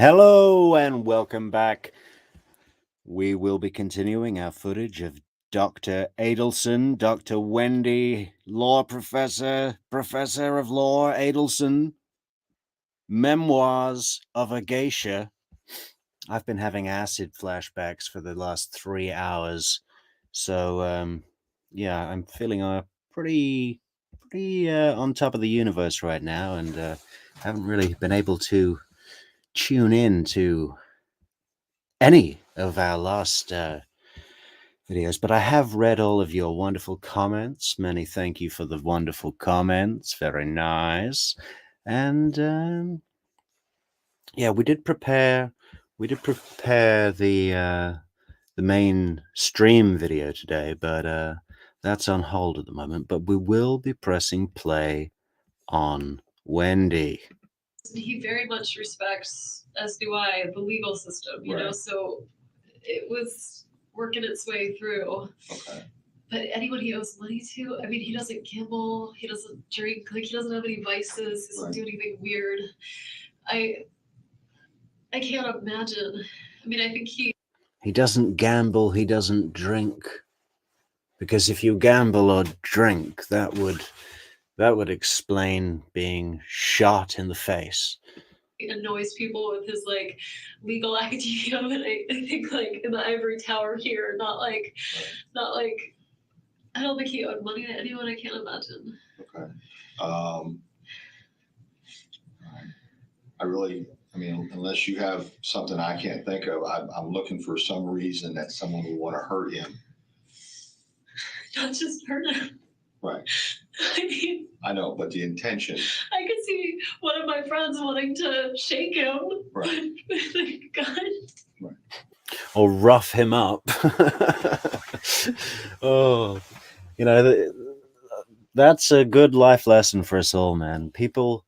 Hello and welcome back. We will be continuing our footage of Dr. Adelson, Dr. Wendi, law professor, professor of law Adelson, Memoirs of a Geisha. I've been having acid flashbacks for the last 3 hours, so yeah, I'm feeling pretty on top of the universe right now, and haven't really been able to tune in to any of our last videos, but I have read all of your wonderful comments. Many thank you for the wonderful comments. Very nice. And yeah, we did prepare the main stream video today, but that's on hold at the moment. But we will be pressing play on Wendi. He very much respects, as do I, the legal system, you know, so it was working its way through. Okay. But anyone he owes money to, I mean, he doesn't gamble, he doesn't drink, like he doesn't have any vices, he doesn't do anything weird. I can't imagine. I mean, I think he doesn't gamble, he doesn't drink. Because if you gamble or drink, that would explain being shot in the face. annoys people with his like legal ID of it. I think like in the ivory tower here, not like I don't think he owed money to anyone. I can't imagine. Okay. I mean, unless you have something I can't think of, I'm looking for some reason that someone would want to hurt him. Not just hurt him. Right. I mean, I know, but the intention. I could see one of my friends wanting to shake him right. with a gun. Right. Or rough him up. Oh, you know, that's a good life lesson for us all, man. People,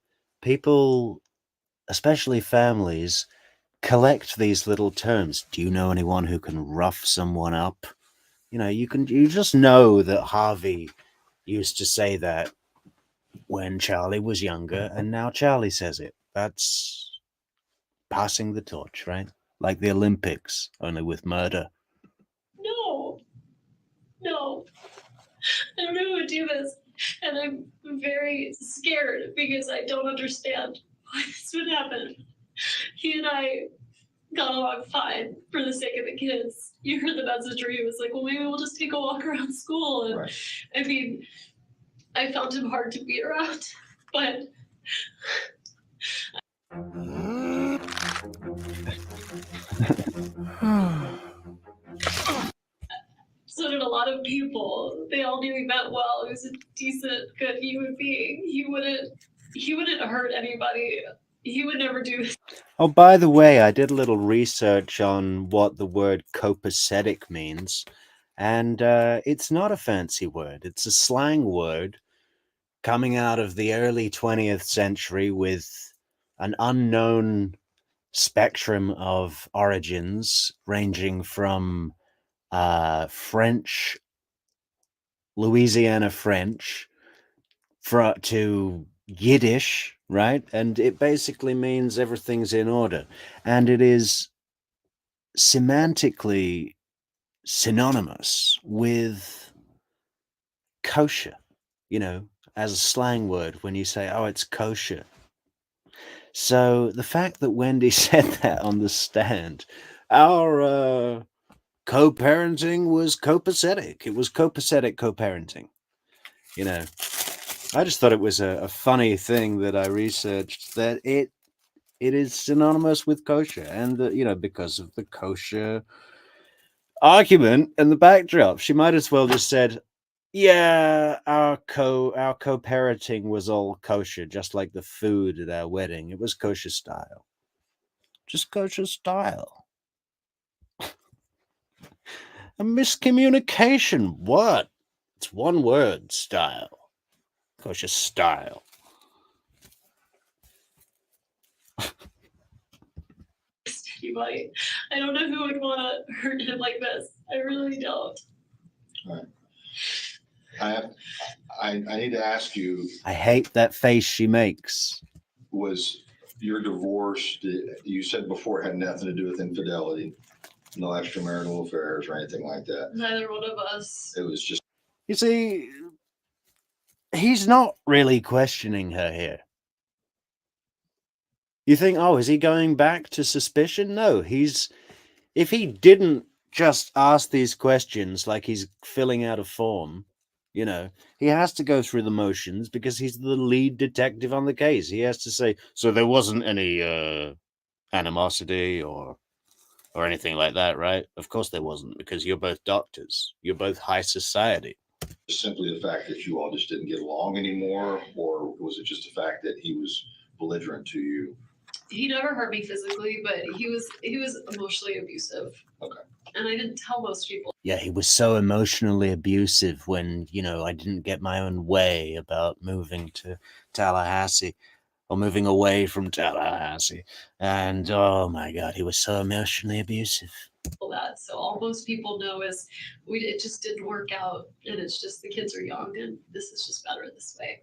especially families, collect these little terms. Do you know anyone who can rough someone up? You know, you just know that Harvey used to say that when Charlie was younger, and now Charlie says it. That's passing the torch, right? Like the Olympics, only with murder. No. I don't know who would do this, and I'm very scared because I don't understand why this would happen. He and I got along fine for the sake of the kids. You heard the message where he was like, well, maybe we'll just take a walk around school. And right. I mean, I found him hard to be around, but so did a lot of people. They all knew he meant well. He was a decent, good human being. He wouldn't hurt anybody. He would never do this. Oh, by the way, I did a little research on what the word copacetic means, and it's not a fancy word. It's a slang word coming out of the early 20th century with an unknown spectrum of origins ranging from French, Louisiana French, to Yiddish, right? And it basically means everything's in order. And it is semantically synonymous with kosher, you know, as a slang word when you say, oh, it's kosher. So the fact that Wendi said that on the stand, our co-parenting was copacetic. It was copacetic co-parenting. You know, I just thought it was a funny thing that I researched, that it is synonymous with kosher, and you know, because of the kosher argument and the backdrop, she might as well just said, yeah, our co-parenting was all kosher, just like the food at our wedding. It was kosher style. Just kosher style. A miscommunication. What? It's one word, style. Kosher style. Anybody. I don't know who would want to hurt him like this. I really don't. Right. I need to ask you. I hate that face she makes. Was Your divorce, you said before, it had nothing to do with infidelity, no extramarital affairs or anything like that. Neither one of us. It was just. You see, he's not really questioning her here. You think, oh, is he going back to suspicion? No, if he didn't just ask these questions like he's filling out a form, you know, he has to go through the motions because he's the lead detective on the case. He has to say, so there wasn't any animosity or anything like that, right? Of course there wasn't, because you're both doctors. You're both high society. Simply the fact that you all just didn't get along anymore, or was it just the fact that he was belligerent to you? He never hurt me physically, but he was emotionally abusive. Okay. And I didn't tell most people. Yeah, he was so emotionally abusive when, you know, I didn't get my own way about moving to Tallahassee or moving away from Tallahassee. And oh my God, he was so emotionally abusive. That. So all most people know is it just didn't work out, and it's just the kids are young, and this is just better this way.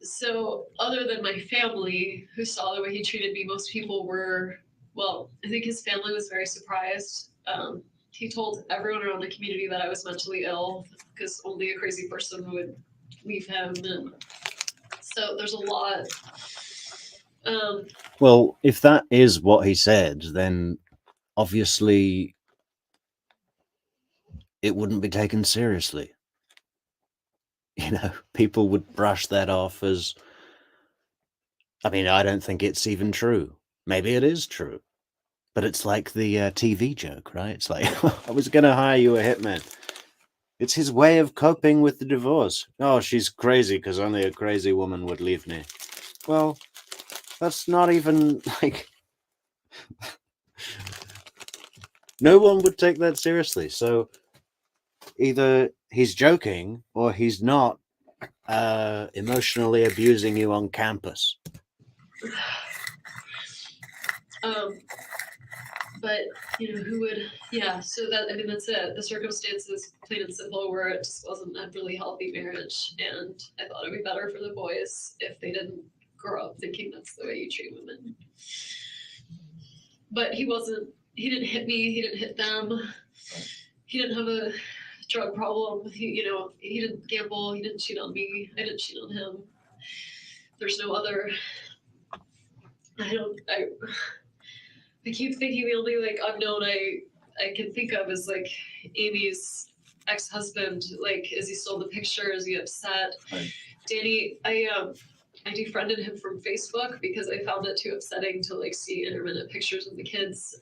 So other than my family, who saw the way he treated me, most people were, well, I think his family was very surprised. He told everyone around the community that I was mentally ill because only a crazy person would leave him, and so there's a lot. Well, if that is what he said, then obviously it wouldn't be taken seriously. You know, people would brush that off as, I mean, I don't think it's even true. Maybe it is true. But it's like the TV joke, right? It's like, I was going to hire you a hitman. It's his way of coping with the divorce. Oh, she's crazy because only a crazy woman would leave me. Well, that's not even like... No one would take that seriously. So either he's joking or he's not emotionally abusing you on campus. But you know, who would? Yeah. So that, I mean, that's it. The circumstances, plain and simple, were it just wasn't a really healthy marriage, and I thought it'd be better for the boys if they didn't grow up thinking that's the way you treat women. But he wasn't. He didn't hit me. He didn't hit them. He didn't have a drug problem. He didn't gamble. He didn't cheat on me. I didn't cheat on him. There's no other. I keep thinking the only unknown I can think of is like Amy's ex-husband. Like, is he still in the picture? Is he upset? Right. Danny, I defriended him from Facebook because I found it too upsetting to like see intermittent pictures of the kids.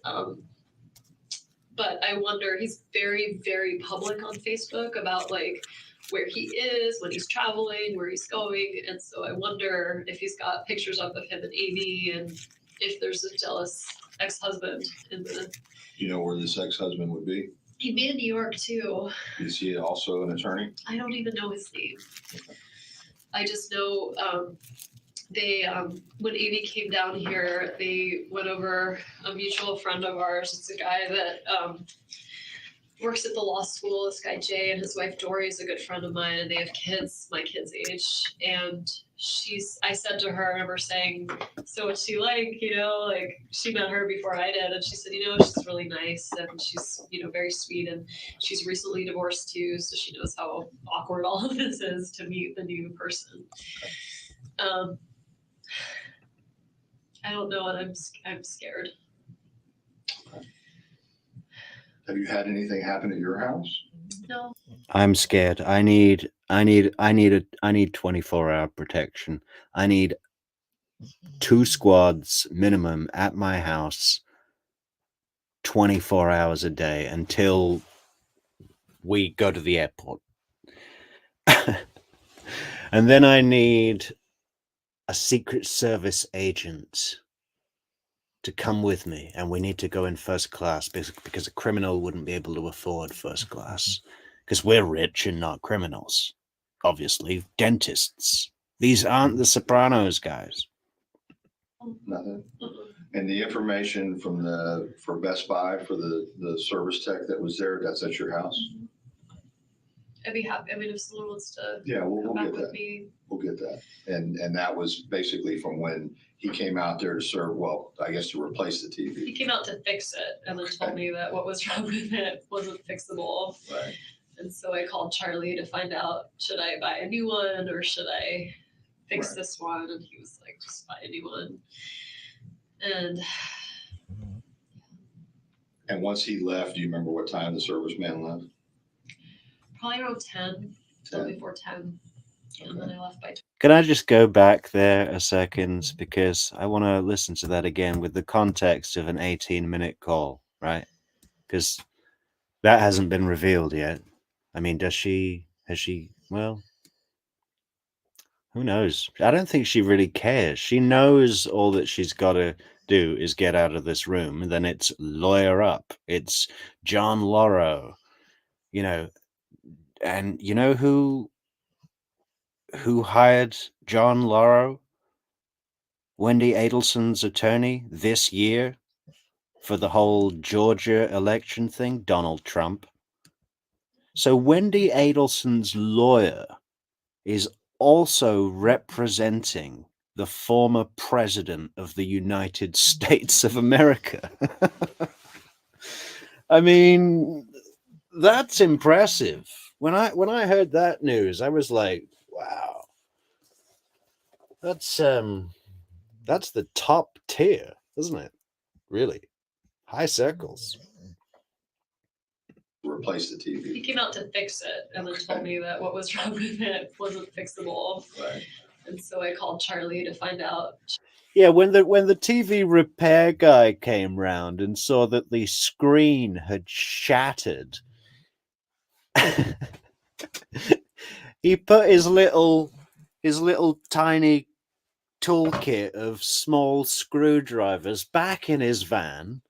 But I wonder, he's very, very public on Facebook about like where he is, when he's traveling, where he's going. And so I wonder if he's got pictures up of him and Amy, and if there's a jealous ex-husband in the... You know where this ex-husband would be? He'd be in New York too. Is he also an attorney? I don't even know his name. I just know they when Amy came down here, they went over a mutual friend of ours. It's a guy that works at the law school. This guy Jay, and his wife Dory is a good friend of mine, and they have kids my kid's age. And I said to her, I remember saying, so what's she like? You know, like she met her before I did, and she said, you know, she's really nice, and she's, you know, very sweet, and she's recently divorced too, so she knows how awkward all of this is to meet the new person. I don't know, and I'm scared. Have you had anything happen at your house? No. I'm scared. I need 24-hour protection. I need 2 squads minimum at my house 24 hours a day until we go to the airport. And then I need a Secret Service agent to come with me, and we need to go in first class because a criminal wouldn't be able to afford first class, because we're rich and not criminals. Obviously, dentists. These aren't the Sopranos, guys. Nothing. And the information for Best Buy for the service tech that was there, that's at your house? I'd be happy. I mean, if someone wants to Yeah, we'll come back get with that. me, We'll get that. And that was basically from when he came out there to serve, well, I guess to replace the he TV. came out to fix it and then told me that what was wrong with it wasn't fixable. Right. And so I called Charlie to find out, should I buy a new one or should I fix Right. this one? And he was like, just buy a new one. And once he left, do you remember what time the serviceman left? probably around 10, 10. before 10. And then I left by 12. Can I just go back there a second? Because I want to listen to that again with the context of an 18-minute call, right? Because that hasn't been revealed yet. I mean, has she, well, who knows? I don't think she really cares. She knows all that she's got to do is get out of this room, and then it's lawyer up. It's John Lauro, you know, and you know who hired John Lauro, Wendi Adelson's attorney, this year for the whole Georgia election thing? Donald Trump. So Wendi Adelson's lawyer is also representing the former president of the United States of America. I mean, that's impressive. When I heard that news, I was like, wow. That's the top tier, isn't it? Really. High circles. Replace the He TV. came out to fix it and then told me that what was wrong with it wasn't fixable. Right. And so I called Charlie to find out. Yeah, when the TV repair guy came round and saw that the screen had shattered, he put his little tiny toolkit of small screwdrivers back in his van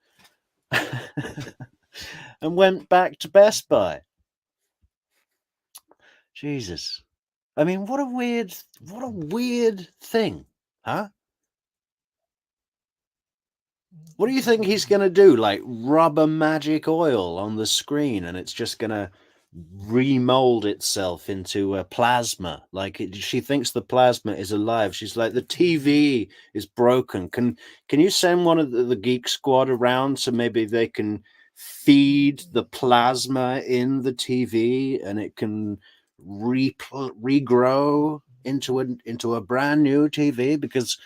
and went back to Best Buy. Jesus. I mean, what a weird thing, huh? What do you think he's going to do? Like rub a magic oil on the screen and it's just going to remold itself into a plasma? Like she thinks the plasma is alive. She's like, the TV is broken. Can you send one of the Geek Squad around so maybe they can feed the plasma in the TV and it can regrow into a brand new TV? Because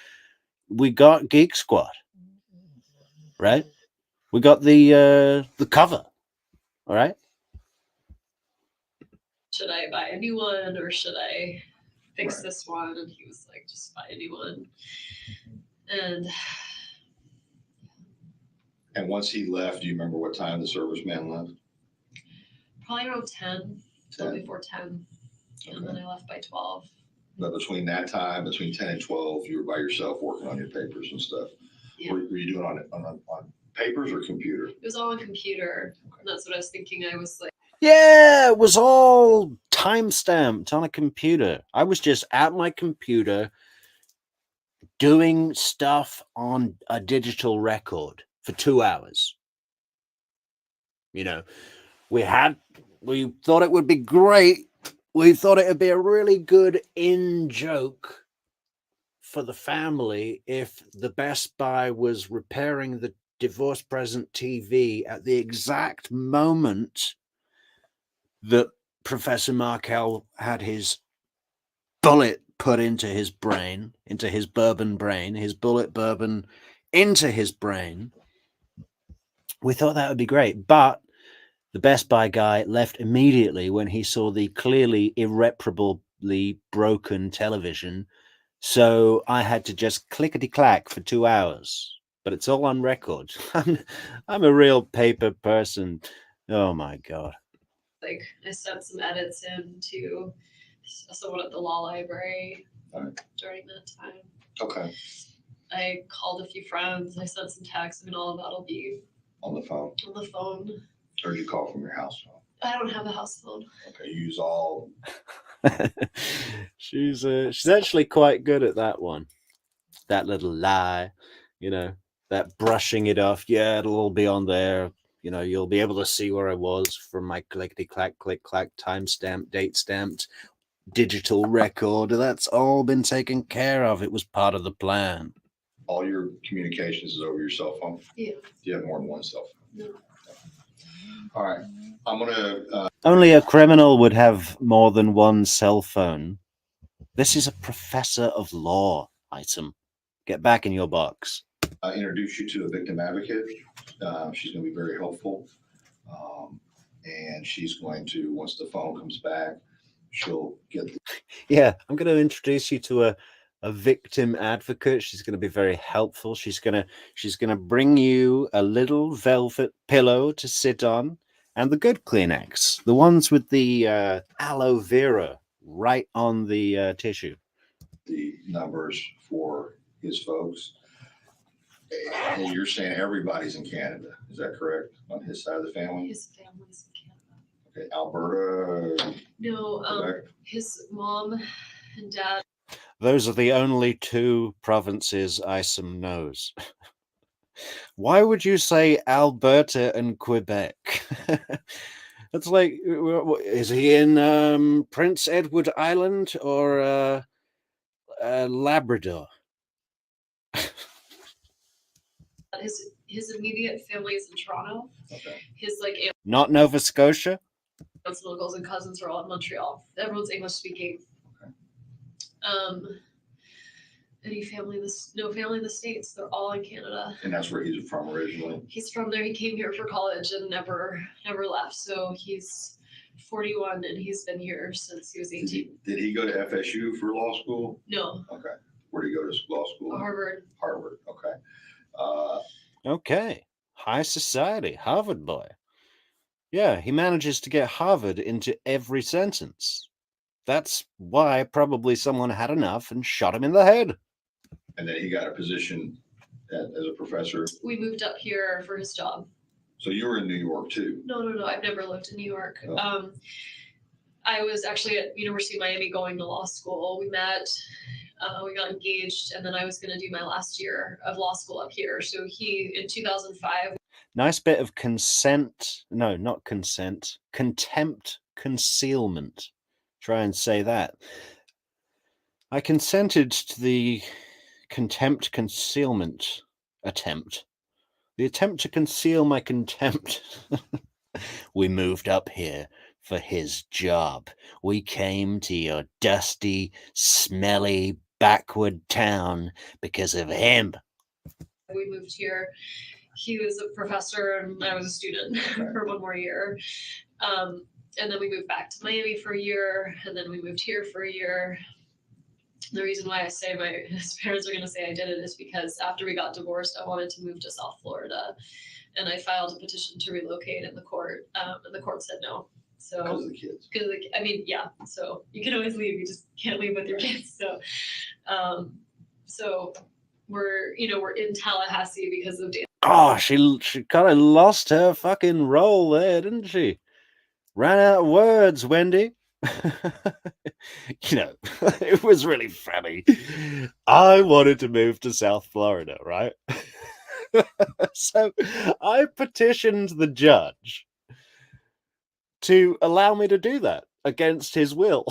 we got Geek Squad. Right? We got the cover. All right. Should I buy a new one or should I fix Right. this one? And he was like, just buy a new one. And once he left, do you remember what time the serviceman left? probably around 10, 10. before 10. And then I left by 12. But between that time, between 10 and 12, you were by yourself working on your papers and stuff. Yeah. Were you doing on papers or computer? It was all on computer. And that's what I was thinking. I was like, Yeah, it was all time-stamped on a computer. I was just at my computer doing stuff on a digital record for 2 hours. You know, we thought it would be great. We thought it would be a really good in-joke for the family if the Best Buy was repairing the divorce present TV at the exact moment that Professor Markel had his bullet put into his brain, into his bourbon brain, his bullet bourbon into his brain. We thought that would be great, but the Best Buy guy left immediately when he saw the clearly irreparably broken television. So I had to just clickety-clack for 2 hours. But it's all on record. I'm a real paper person. Oh, my God. like I sent some edits in to someone at the law library during that time. Okay. I called a few friends. I sent some texts. I mean, all of that'll be On the phone. on the phone. Or did you call from your house phone? I don't have a house phone. Okay, you use all. She's actually quite good at that one. That little lie, that brushing it off. Yeah, it'll all be on there. You know, you'll be able to see where I was from my clickety clack, click clack, timestamp, date stamped digital record. That's all been taken care of. It was part of the plan. All your communications is over your cell phone? Yeah. Do you have more than one cell phone? No. All right. I'm going to. Only a criminal would have more than one cell phone. This is a professor of law, Isom. Get back in your box. Introduce you to a victim advocate. She's going to be very helpful. And she's going to, once the phone comes back, she'll get. Yeah, I'm going to introduce you to a victim advocate. She's going to be very helpful. She's going to bring you a little velvet pillow to sit on, and the good Kleenex, the ones with the aloe vera right on the tissue. The numbers for his folks. And you're saying everybody's in Canada. Is that correct? On his side of the family? His family's in Canada. Okay, Alberta. No, his mom and dad. Those are the only two provinces Isom knows. Why would you say Alberta and Quebec? It's like, is he in Prince Edward Island or Labrador? His immediate family is in Toronto. Okay. His Not Nova Scotia? aunts and uncles and cousins are all in Montreal. Everyone's English speaking. Okay. Any family no family in the States. They're all in Canada. And that's where he's from originally? He's from there. He came here for college and never left. So he's 41 and he's been here since he was 18. Did he go to FSU for law school? No. Okay. Where did he go to law school? Harvard. Harvard. Okay. Okay. High society. Harvard boy. Yeah, he manages to get Harvard into every sentence. That's why probably someone had enough and shot him in the head. And then he got a position as a professor. We moved up here for his job. So you were in New York too? No. I've never lived in New York. Oh. I was actually at University of Miami going to law school. We met, we got engaged, and then I was going to do my last year of law school up here. So in 2005. Nice bit of consent. No, not consent. Contempt concealment. Try and say that. I consented to the contempt concealment attempt. The attempt to conceal my contempt. We moved up here for his job. We came to your dusty, smelly, backward town because of him. We moved here. He was a professor and I was a student for one more year. And then we moved back to Miami for a year, and then we moved here for a year. The reason why I say his parents are going to say I did it is because after we got divorced, I wanted to move to South Florida, and I filed a petition to relocate in the court, and the court said no. So because of the kids. Yeah. So you can always leave, you just can't leave with your kids. So we're in Tallahassee because of Dan. Oh, she kind of lost her fucking role there, didn't she? Ran out of words, Wendi. It was really funny. I wanted to move to South Florida, right? So I petitioned the judge to allow me to do that against his will.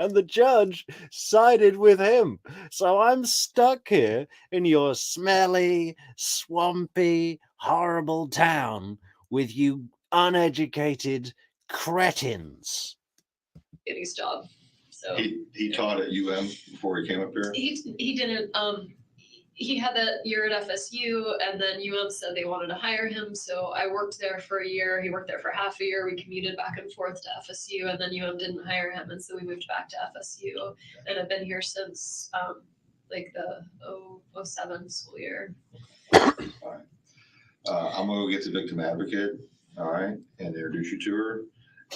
And the judge sided with him. So I'm stuck here in your smelly, swampy, horrible town with you uneducated cretins. In his job. So he taught at UM before he came up here? He didn't. He had that year at FSU, and then UM said they wanted to hire him. So I worked there for a year. He worked there for half a year. We commuted back and forth to FSU, and then UM didn't hire him, and so we moved back to FSU. And I've been here since the 07 school year. All right. I'm gonna go get the victim advocate. All right, and introduce you to her.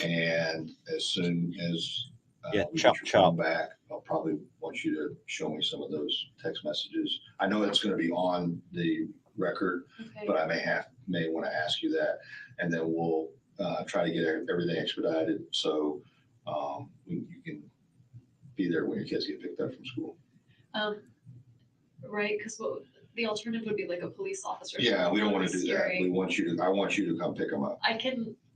And as soon as we chop get your chop phone back, I'll probably want you to show me some of those text messages. I know it's going to be on the record, Okay. but I may want to ask you that, and then we'll try to get everything expedited so you can be there when your kids get picked up from school. Right, because the alternative would be like a police officer. Yeah, we don't want to do that. Scary. I want you to come pick them up. I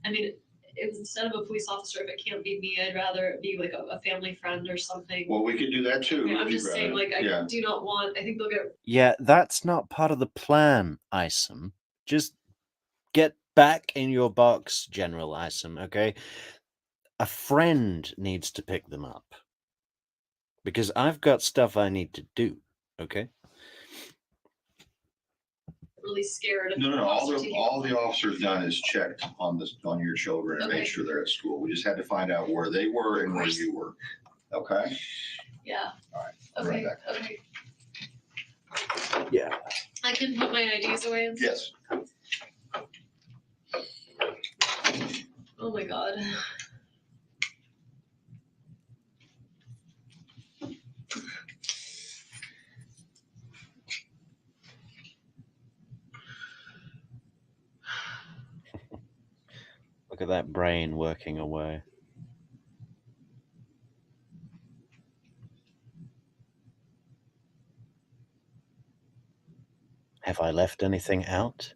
mean, instead of a police officer, if it can't be me, I'd rather it be like a family friend or something. Well, we could do that too. Okay, if I'm you'd just saying, rather. like, I do not want, I think they'll get. Yeah, that's not part of the plan, Isom. Just get back in your box, General Isom, okay? A friend needs to pick them up. Because I've got stuff I need to do, okay? Really scared. No. All the officer's done is checked on your children and made sure they're at school. We just had to find out where they were and where you were. Okay? Yeah. All right. Okay. Right back. Okay. Yeah. I can put my IDs away and stuff. Yes. Oh my god. Look at that brain working away. Have I left anything out?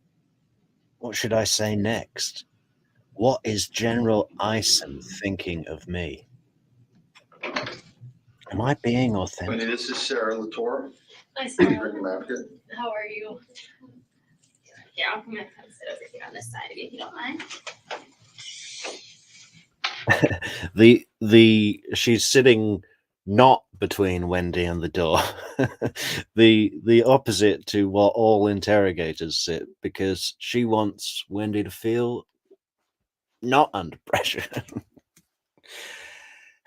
What should I say next? What is General Isom thinking of me? Am I being authentic? Wendy, this is Sarah Latour. Hi, Sarah. Victim advocate. How are you? Yeah, I'm gonna come sit over here on this side of you if you don't mind. She's sitting not between Wendi and the door. the opposite to what all interrogators sit, because she wants Wendi to feel not under pressure.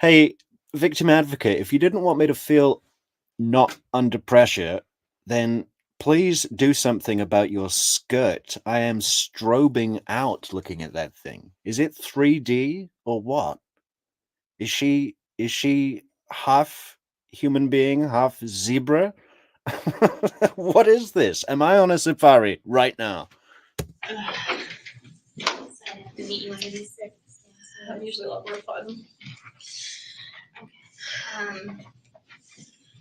Hey, victim advocate, if you didn't want me to feel not under pressure, then please do something about your skirt. I am strobing out looking at that thing. Is it 3D or what? Is she half human being, half zebra? What is this? Am I on a safari right now? So I have to meet you under these circumstances. I'm usually a lot more fun. Um,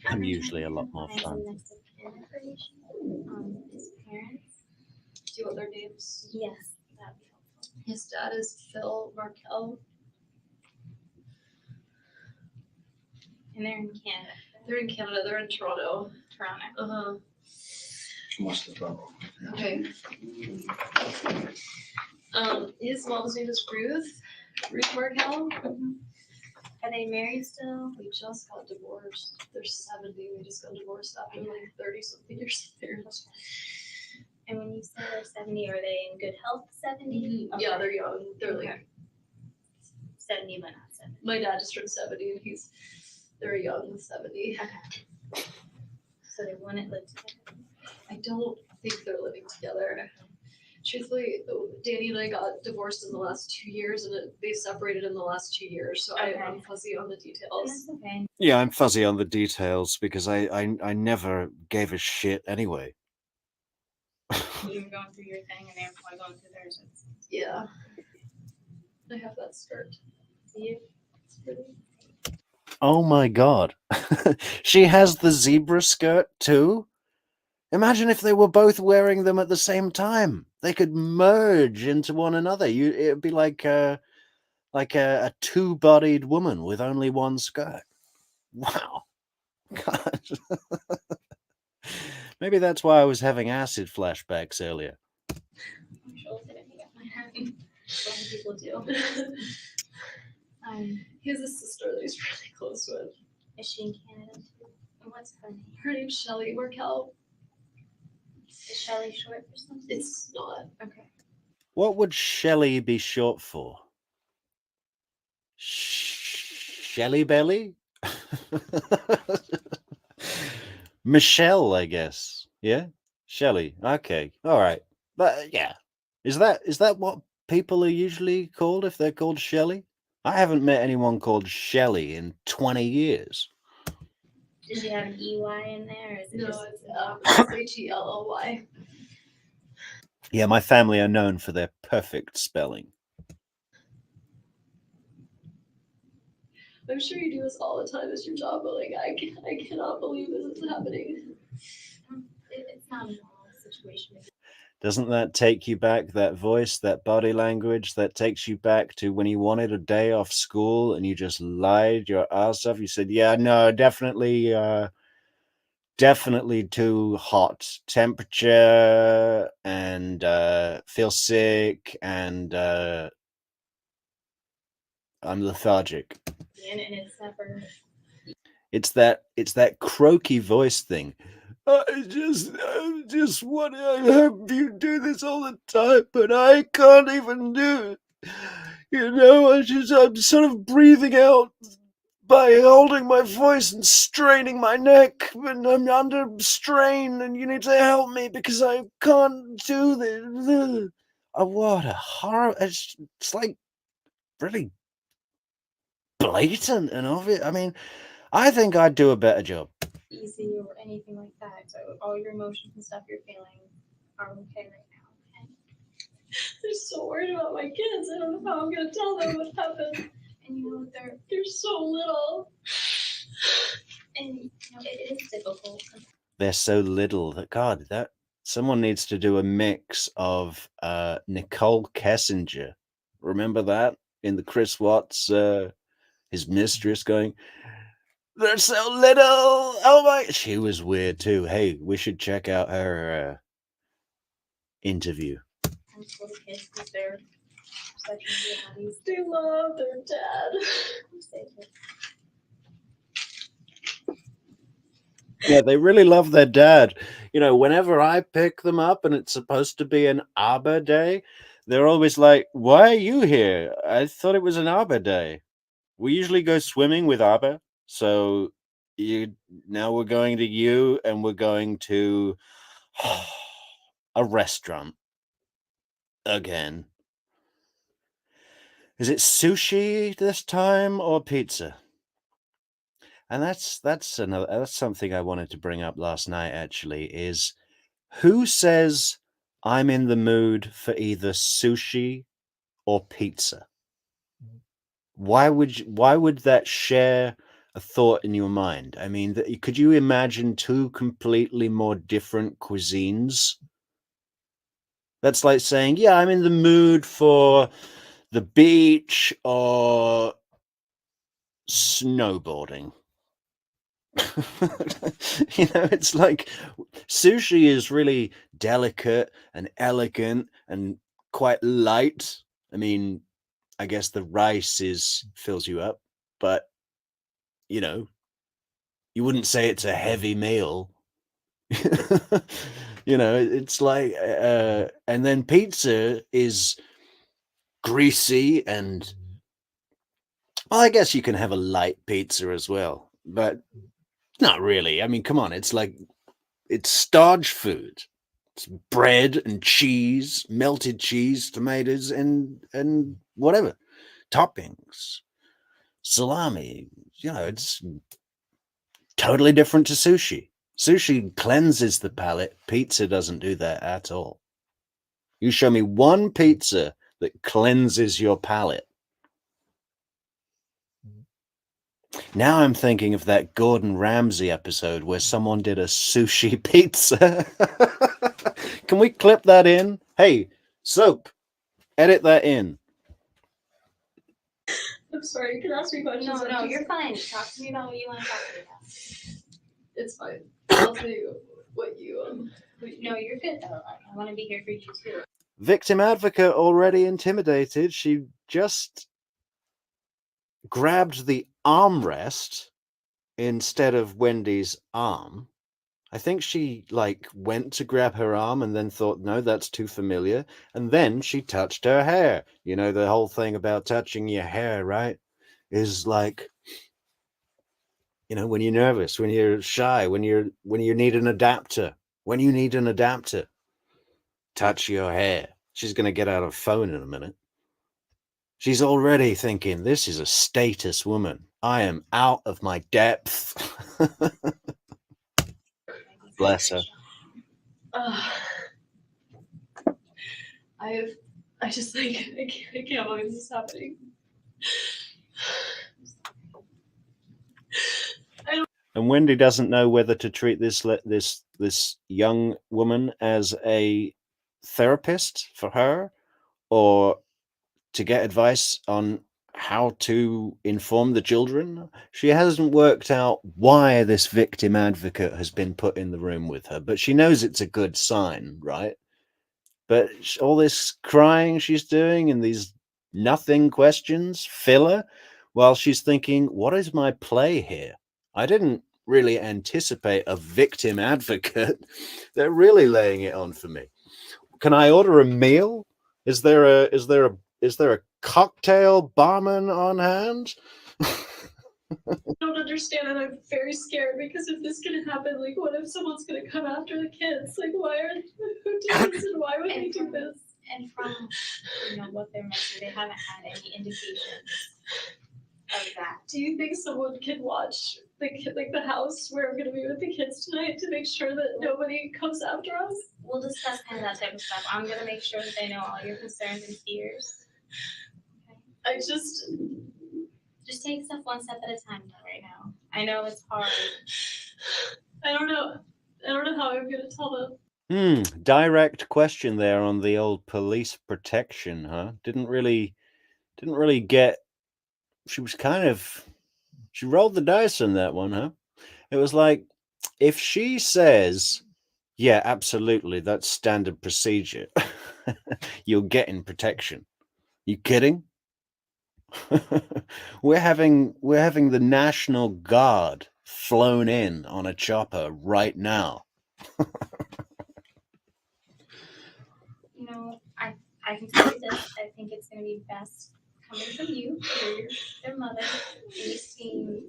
I'm usually a lot more find fun. some next of kin information on his parents. Do you want their names? Yes, that'd be helpful. His dad is Phil Markel. And they're in Canada. They're in Canada. They're in Toronto. Toronto. What's the phone? Okay. His mom's name is Ruth Markel. Are they married still? We just got divorced. They're 70. They just got divorced after like 30 something years of marriage. And when you say they're 70, are they in good health 70? Mhm. Yeah, they're young. They're like 70, but not 70. my dad just turned 70 and they're young 70. So they wouldn't live together. I don't think they're living together. Truthfully, Danny and I got divorced in the last 2 years, and they separated in the last 2 years. So Okay. I'm fuzzy on the And details. that's okay. Yeah, I'm fuzzy on the details because I never gave a shit anyway. You were going through your thing and they were going through theirs. Yeah, I have that skirt. Do you? It's pretty. Oh my god. She has the zebra skirt too? Imagine if they were both wearing them at the same time. They could merge into one another. It'd be like a two-bodied woman with only one skirt. Wow. God. Maybe that's why I was having acid flashbacks earlier. I'm sure if I didn't get my hand. A lot of people do. He has a sister that he's really close with. Is she in Canada too? And what's her name? Her name's Shelly Markel. Is Shelley short for something? It's not. Okay. What would Shelley be short for? Shelly Belly? Michelle, I guess. Yeah? Shelley. Okay. All right. But yeah. Is that what people are usually called if they're called Shelley? I haven't met anyone called Shelley in 20 years. Does she have an EY in there? Or is it No, just it's Helly. Yeah, my family are known for their perfect spelling. I'm sure you do this all the time as your job, but like I cannot believe this is happening. It's not a normal situation. Doesn't that take you back, that voice, that body language, that takes you back to when you wanted a day off school and you just lied your ass off? You said, yeah, no, definitely too hot temperature and feel sick and I'm lethargic. And it's never. It's that croaky voice thing. I just want to. I hope you do this all the time, but I can't even do it. You know, I'm sort of breathing out by holding my voice and straining my neck, and I'm under strain, and you need to help me because I can't do this. Oh, what a horror! It's like really blatant and obvious. I mean, I think I'd do a better job. Easy or anything like that. So all your emotions and stuff you're feeling are okay right now. Okay? They're so worried about my kids. I don't know how I'm gonna tell them what happened. And you know They're so little. and you know it is difficult. They're so little that God, that someone needs to do a mix of Nicole Kessinger. Remember that in the Chris Watts, his mistress going, "They're so little." Oh my! She was weird too. Hey, we should check out her interview. And little kids because they're such realities. They love their dad. Yeah, they really love their dad. You know, whenever I pick them up and it's supposed to be an Arbor Day, they're always like, "Why are you here? I thought it was an Arbor Day. We usually go swimming with Arbor, so now we're going to you, and we're going to a restaurant again. Is it sushi this time or pizza?" And that's something I wanted to bring up last night. Actually, is who says I'm in the mood for either sushi or pizza? Why would that share a thought in your mind? I mean, could you imagine two completely more different cuisines? That's like saying, yeah, I'm in the mood for the beach or snowboarding. You know, it's like sushi is really delicate and elegant and quite light. I mean, I guess the rice fills you up, but you know, you wouldn't say it's a heavy meal. You know, it's like and then pizza is greasy and well, I guess you can have a light pizza as well, but not really. I mean, come on, it's starch food. It's bread and cheese, melted cheese, tomatoes, and whatever toppings, salami. You know, it's totally different to sushi. Sushi cleanses the palate. Pizza doesn't do that at all. You show me one pizza that cleanses your palate. Now I'm thinking of that Gordon Ramsay episode where someone did a sushi pizza. Can we clip that in? Hey, Soap, edit that in. I'm sorry, you can ask me questions. No, you're fine. Talk to me about what you want to talk to me about. It's fine. I'll tell you what you No, you're good though. I want to be here for you too. Victim advocate already intimidated. She just grabbed the armrest instead of Wendy's arm. I think she went to grab her arm and then thought, no, that's too familiar. And then she touched her hair. You know, the whole thing about touching your hair, right? Is like, you know, when you're nervous, when you're shy, when you need an adapter, touch your hair. She's going to get out her phone in a minute. She's already thinking, this is a status woman. I am out of my depth. Bless her. I just I can't believe this is happening. And Wendy doesn't know whether to treat this young woman as a therapist for her, or to get advice on how to inform the children. She hasn't worked out why this victim advocate has been put in the room with her, but she knows it's a good sign, right? But all this crying she's doing and these nothing questions, filler, while she's thinking, what is my play here? I didn't really anticipate a victim advocate. They're really laying it on for me. Can I order a meal? Is there a cocktail barman on hand? I don't understand, and I'm very scared because if this is gonna happen, like, what if someone's gonna come after the kids? Like, why are who did this, and why would they do this? And from what they're mentioning, they haven't had any indications of that. Do you think someone can watch the house where I'm gonna be with the kids tonight to make sure that nobody comes after us? We'll discuss kind of that type of stuff. I'm gonna make sure that they know all your concerns and fears. Okay. I just take stuff one step at a time right now. I know it's hard. I don't know how I'm gonna tell them. Direct question there on the old police protection, huh? Didn't really get. She rolled the dice on that one, huh? It was like, if she says, yeah, absolutely, that's standard procedure, you're getting protection. You kidding? we're having the National Guard flown in on a chopper right now. I can tell you this. I think it's going to be best coming from you. You're their mother. You seem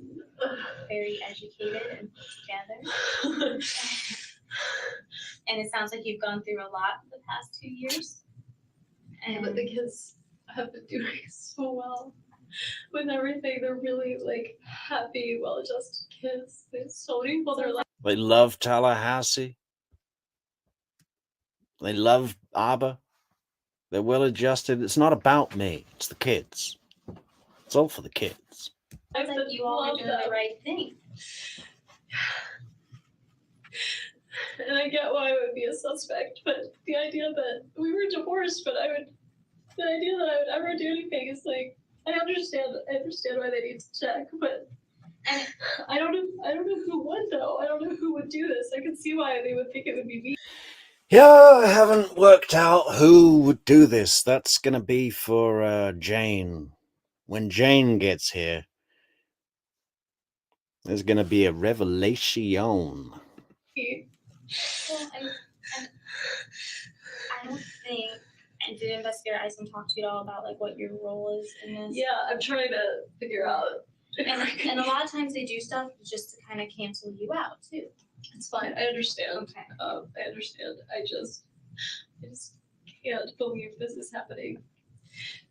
very educated and put together. And it sounds like you've gone through a lot the past 2 years. And but the kids have been doing so well with everything. They're really like happy, well-adjusted kids. There's so many people. They're like, they love Tallahassee. They love Arbor. They're well adjusted. It's not about me. It's the kids. It's all for the kids. I think you all are doing the right thing. And I get why I would be a suspect, but the idea that we were divorced, the idea that I would ever do anything is like, I understand why they need to check, but I don't know who would though. I don't know who would do this. I can see why they would think it would be me. Yeah, I haven't worked out who would do this. That's gonna be for Jane. When Jane gets here, there's gonna be a revelation. Well, and I don't think. And did Investigator Isom talk to you at all about like what your role is in this? Yeah, I'm trying to figure out. And a lot of times they do stuff just to kind of cancel you out too. It's fine. I understand. Okay. I understand. I just can't believe this is happening.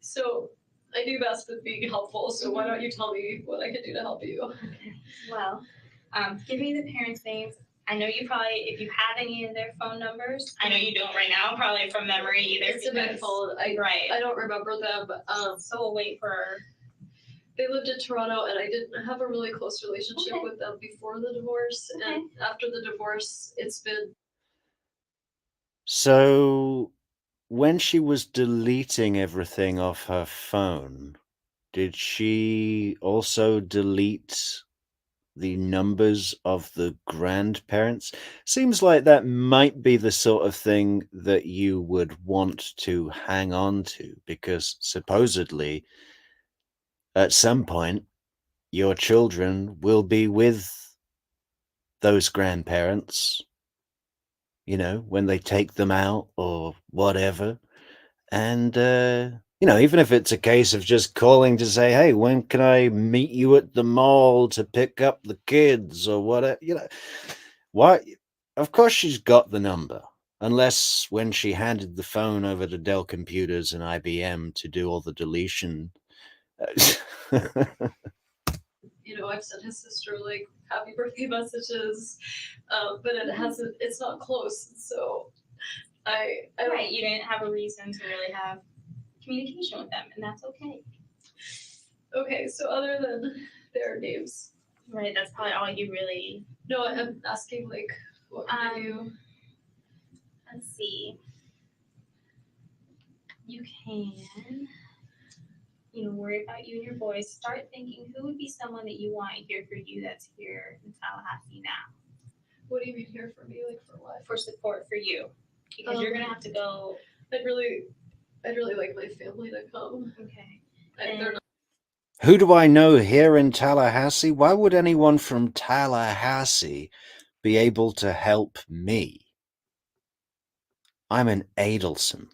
So I do best with being helpful. So why don't you tell me what I can do to help you? Okay. Well, give me the parents' names. I know you probably, if you have any of their phone numbers, I know you don't right now, probably from memory either. It's in my phone. I don't remember them. So we'll wait for. They lived in Toronto, and I didn't have a really close relationship with them before the divorce. Okay. And after the divorce, it's been. So, when she was deleting everything off her phone, did she also delete the numbers of the grandparents? Seems like that might be the sort of thing that you would want to hang on to, because supposedly at some point your children will be with those grandparents, when they take them out or whatever. And even if it's a case of just calling to say, hey, when can I meet you at the mall to pick up the kids or whatever, why? Of course she's got the number, unless when she handed the phone over to Dell Computers and IBM to do all the deletion. I've sent his sister like happy birthday messages, but it's not close. So I Right, you didn't have a reason to really have communication with them, and that's okay. Okay, so other than their names, Right, that's probably all you really. No, I'm asking like what can I do? Let's see. You can, worry about you and your boys. Start thinking who would be someone that you want here for you that's here in Tallahassee now. What do you mean here for me? Like for what? For support for you. Because you're gonna have to go. I'd really like my family to come. Okay. They're not. Who do I know here in Tallahassee? Why would anyone from Tallahassee be able to help me? I'm an Adelson.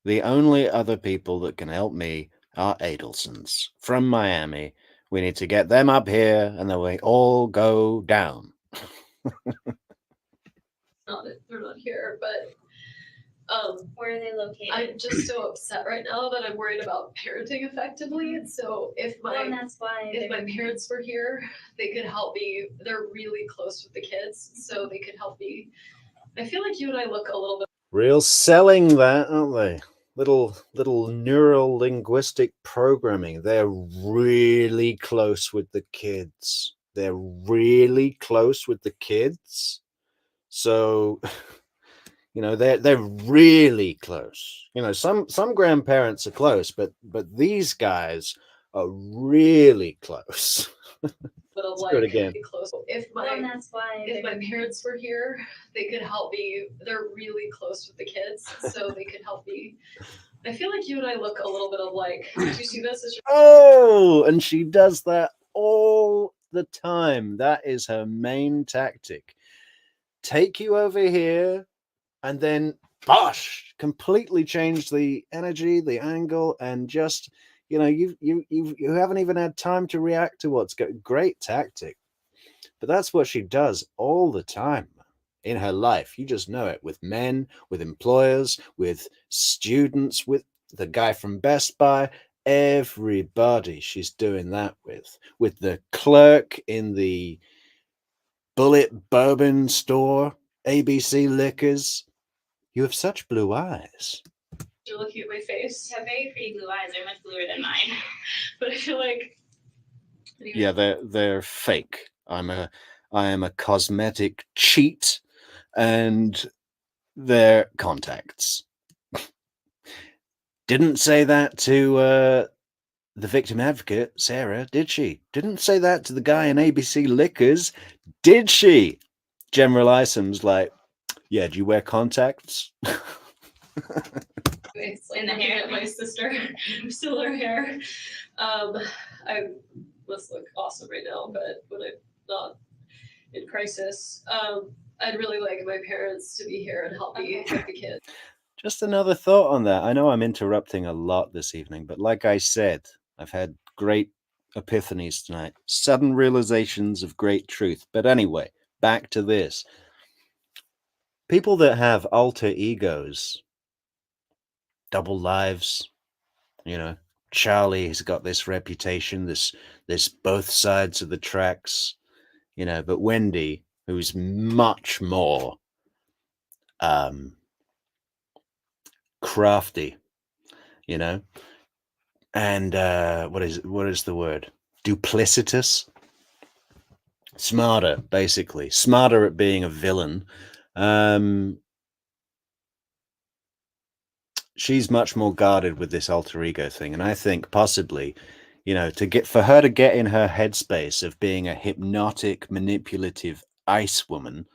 The only other people that can help me are Adelsons from Miami. We need to get them up here and then we all go down. They're not here, but where are they located? I'm just so upset right now that I'm worried about parenting effectively. And so if that's why if my parents were here, they could help me. They're really close with the kids, so they could help me. I feel like you and I look a little bit Real selling that, aren't they? Little neural linguistic programming. They're really close with the kids. They're really close with the kids. So they're really close. Some grandparents are close, but these guys are really close. but of Let's do it like again. close. If my parents were here, they could help me. They're really close with the kids, so they could help me. I feel like you and I look a little bit alike. Did you see this? Oh, and she does that all the time. That is her main tactic. Take you over here and then bosh, completely change the energy, the angle, and just you haven't even had time to react to what's going. Great tactic. But that's what she does all the time in her life. You just know it with men, with employers, with students, with the guy from Best Buy. Everybody she's doing that with the clerk in the Bullet Bourbon store, ABC Liquors. You have such blue eyes. You're looking at my face. You have very pretty blue eyes. They're much bluer than mine. But I feel like yeah, they're fake. I am a cosmetic cheat, and they're contacts. Didn't say that to the victim advocate, Sarah, did she? Didn't say that to the guy in ABC Liquors, did she? General Isom's like, yeah, do you wear contacts? it's like in the hair at my sister. Still her hair. I must look awesome right now, but when I'm not in crisis, I'd really like my parents to be here and help me with the kids. Just another thought on that. I know I'm interrupting a lot this evening, but like I said, I've had great epiphanies tonight, sudden realizations of great truth. But anyway, back to this. People that have alter egos, double lives, Charlie has got this reputation, this both sides of the tracks, but Wendi, who's much more crafty, and what is the word? Duplicitous, smarter, basically, smarter at being a villain. She's much more guarded with this alter ego thing, and I think possibly, for her to get in her headspace of being a hypnotic, manipulative ice woman,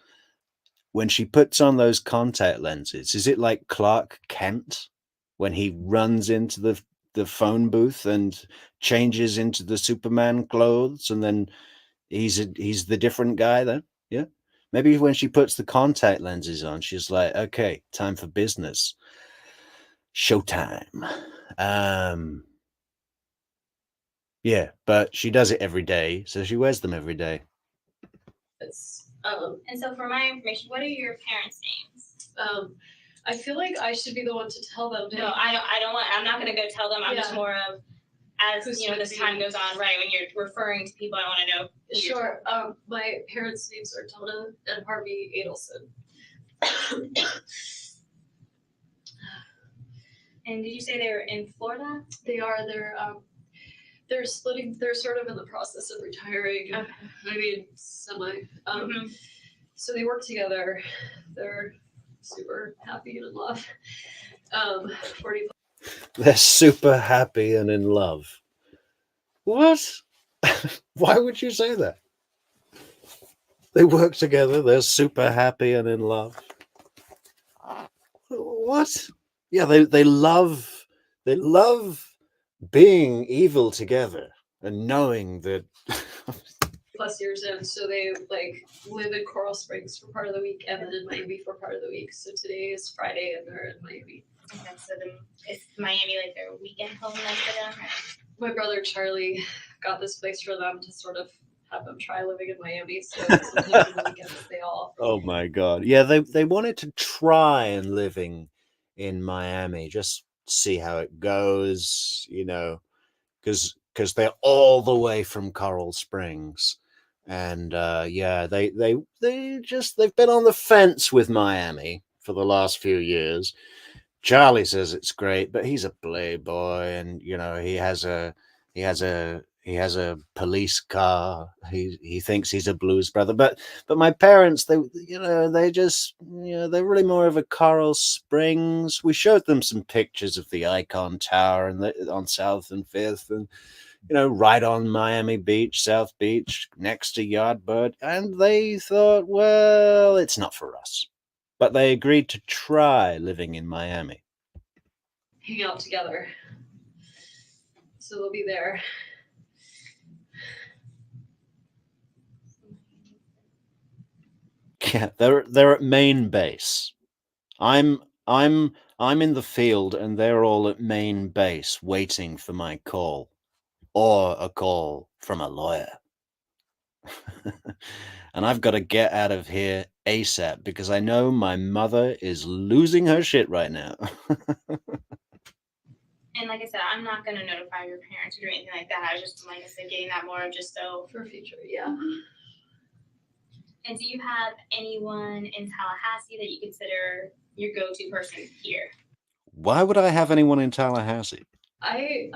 when she puts on those contact lenses, is it like Clark Kent when he runs into the phone booth and changes into the Superman clothes, and then he's the different guy then? Yeah, maybe when she puts the contact lenses on, she's like, okay, time for business, showtime. Yeah, but she does it every day, so she wears them every day. And so for my information, what are your parents' names? I feel like I should be the one to tell them. No, I don't want. I'm not going to go tell them. I'm just more of, as this time goes on, right? When you're referring to people, I want to know. Sure. My parents' names are Donna and Harvey Adelson. And did you say they were in Florida? They are. They're splitting. They're sort of in the process of retiring. Okay. I mean, semi. Mhm. So they work together. They're super happy and in love. 40. They're super happy and in love. What? Why would you say that? They work together, they're super happy and in love. What? Yeah, they love being evil together and knowing that Plus years in, so they like live in Coral Springs for part of the week and then in Miami for part of the week. So today is Friday and they're in Miami. Okay, so is Miami like their weekend home then for them? My brother Charlie got this place for them to sort of have them try living in Miami. So sometimes on the weekends they all. oh my god. Yeah, they wanted to try and living in Miami, just see how it goes, you know, because they're all the way from Coral Springs. And yeah, they've been on the fence with Miami for the last few years. Charlie says it's great, but he's a playboy, and you know he has a police car. He thinks he's a blues brother, but my parents, they just, they're really more of a Coral Springs. We showed them some pictures of the Icon Tower and on South and Fifth, and right on Miami Beach, South Beach, next to Yardbird, and they thought, well, it's not for us. But they agreed to try living in Miami. Hang out together. So they'll be there. Yeah, they're at main base. I'm I'm in the field, and they're all at main base waiting for my call, or a call from a lawyer. And I've got to get out of here ASAP because I know my mother is losing her shit right now. And like I said, I'm not gonna notify your parents or do anything like that. I was just, like I said, getting that more just so. For future, yeah. And do you have anyone in Tallahassee that you consider your go-to person here? Why would I have anyone in Tallahassee? I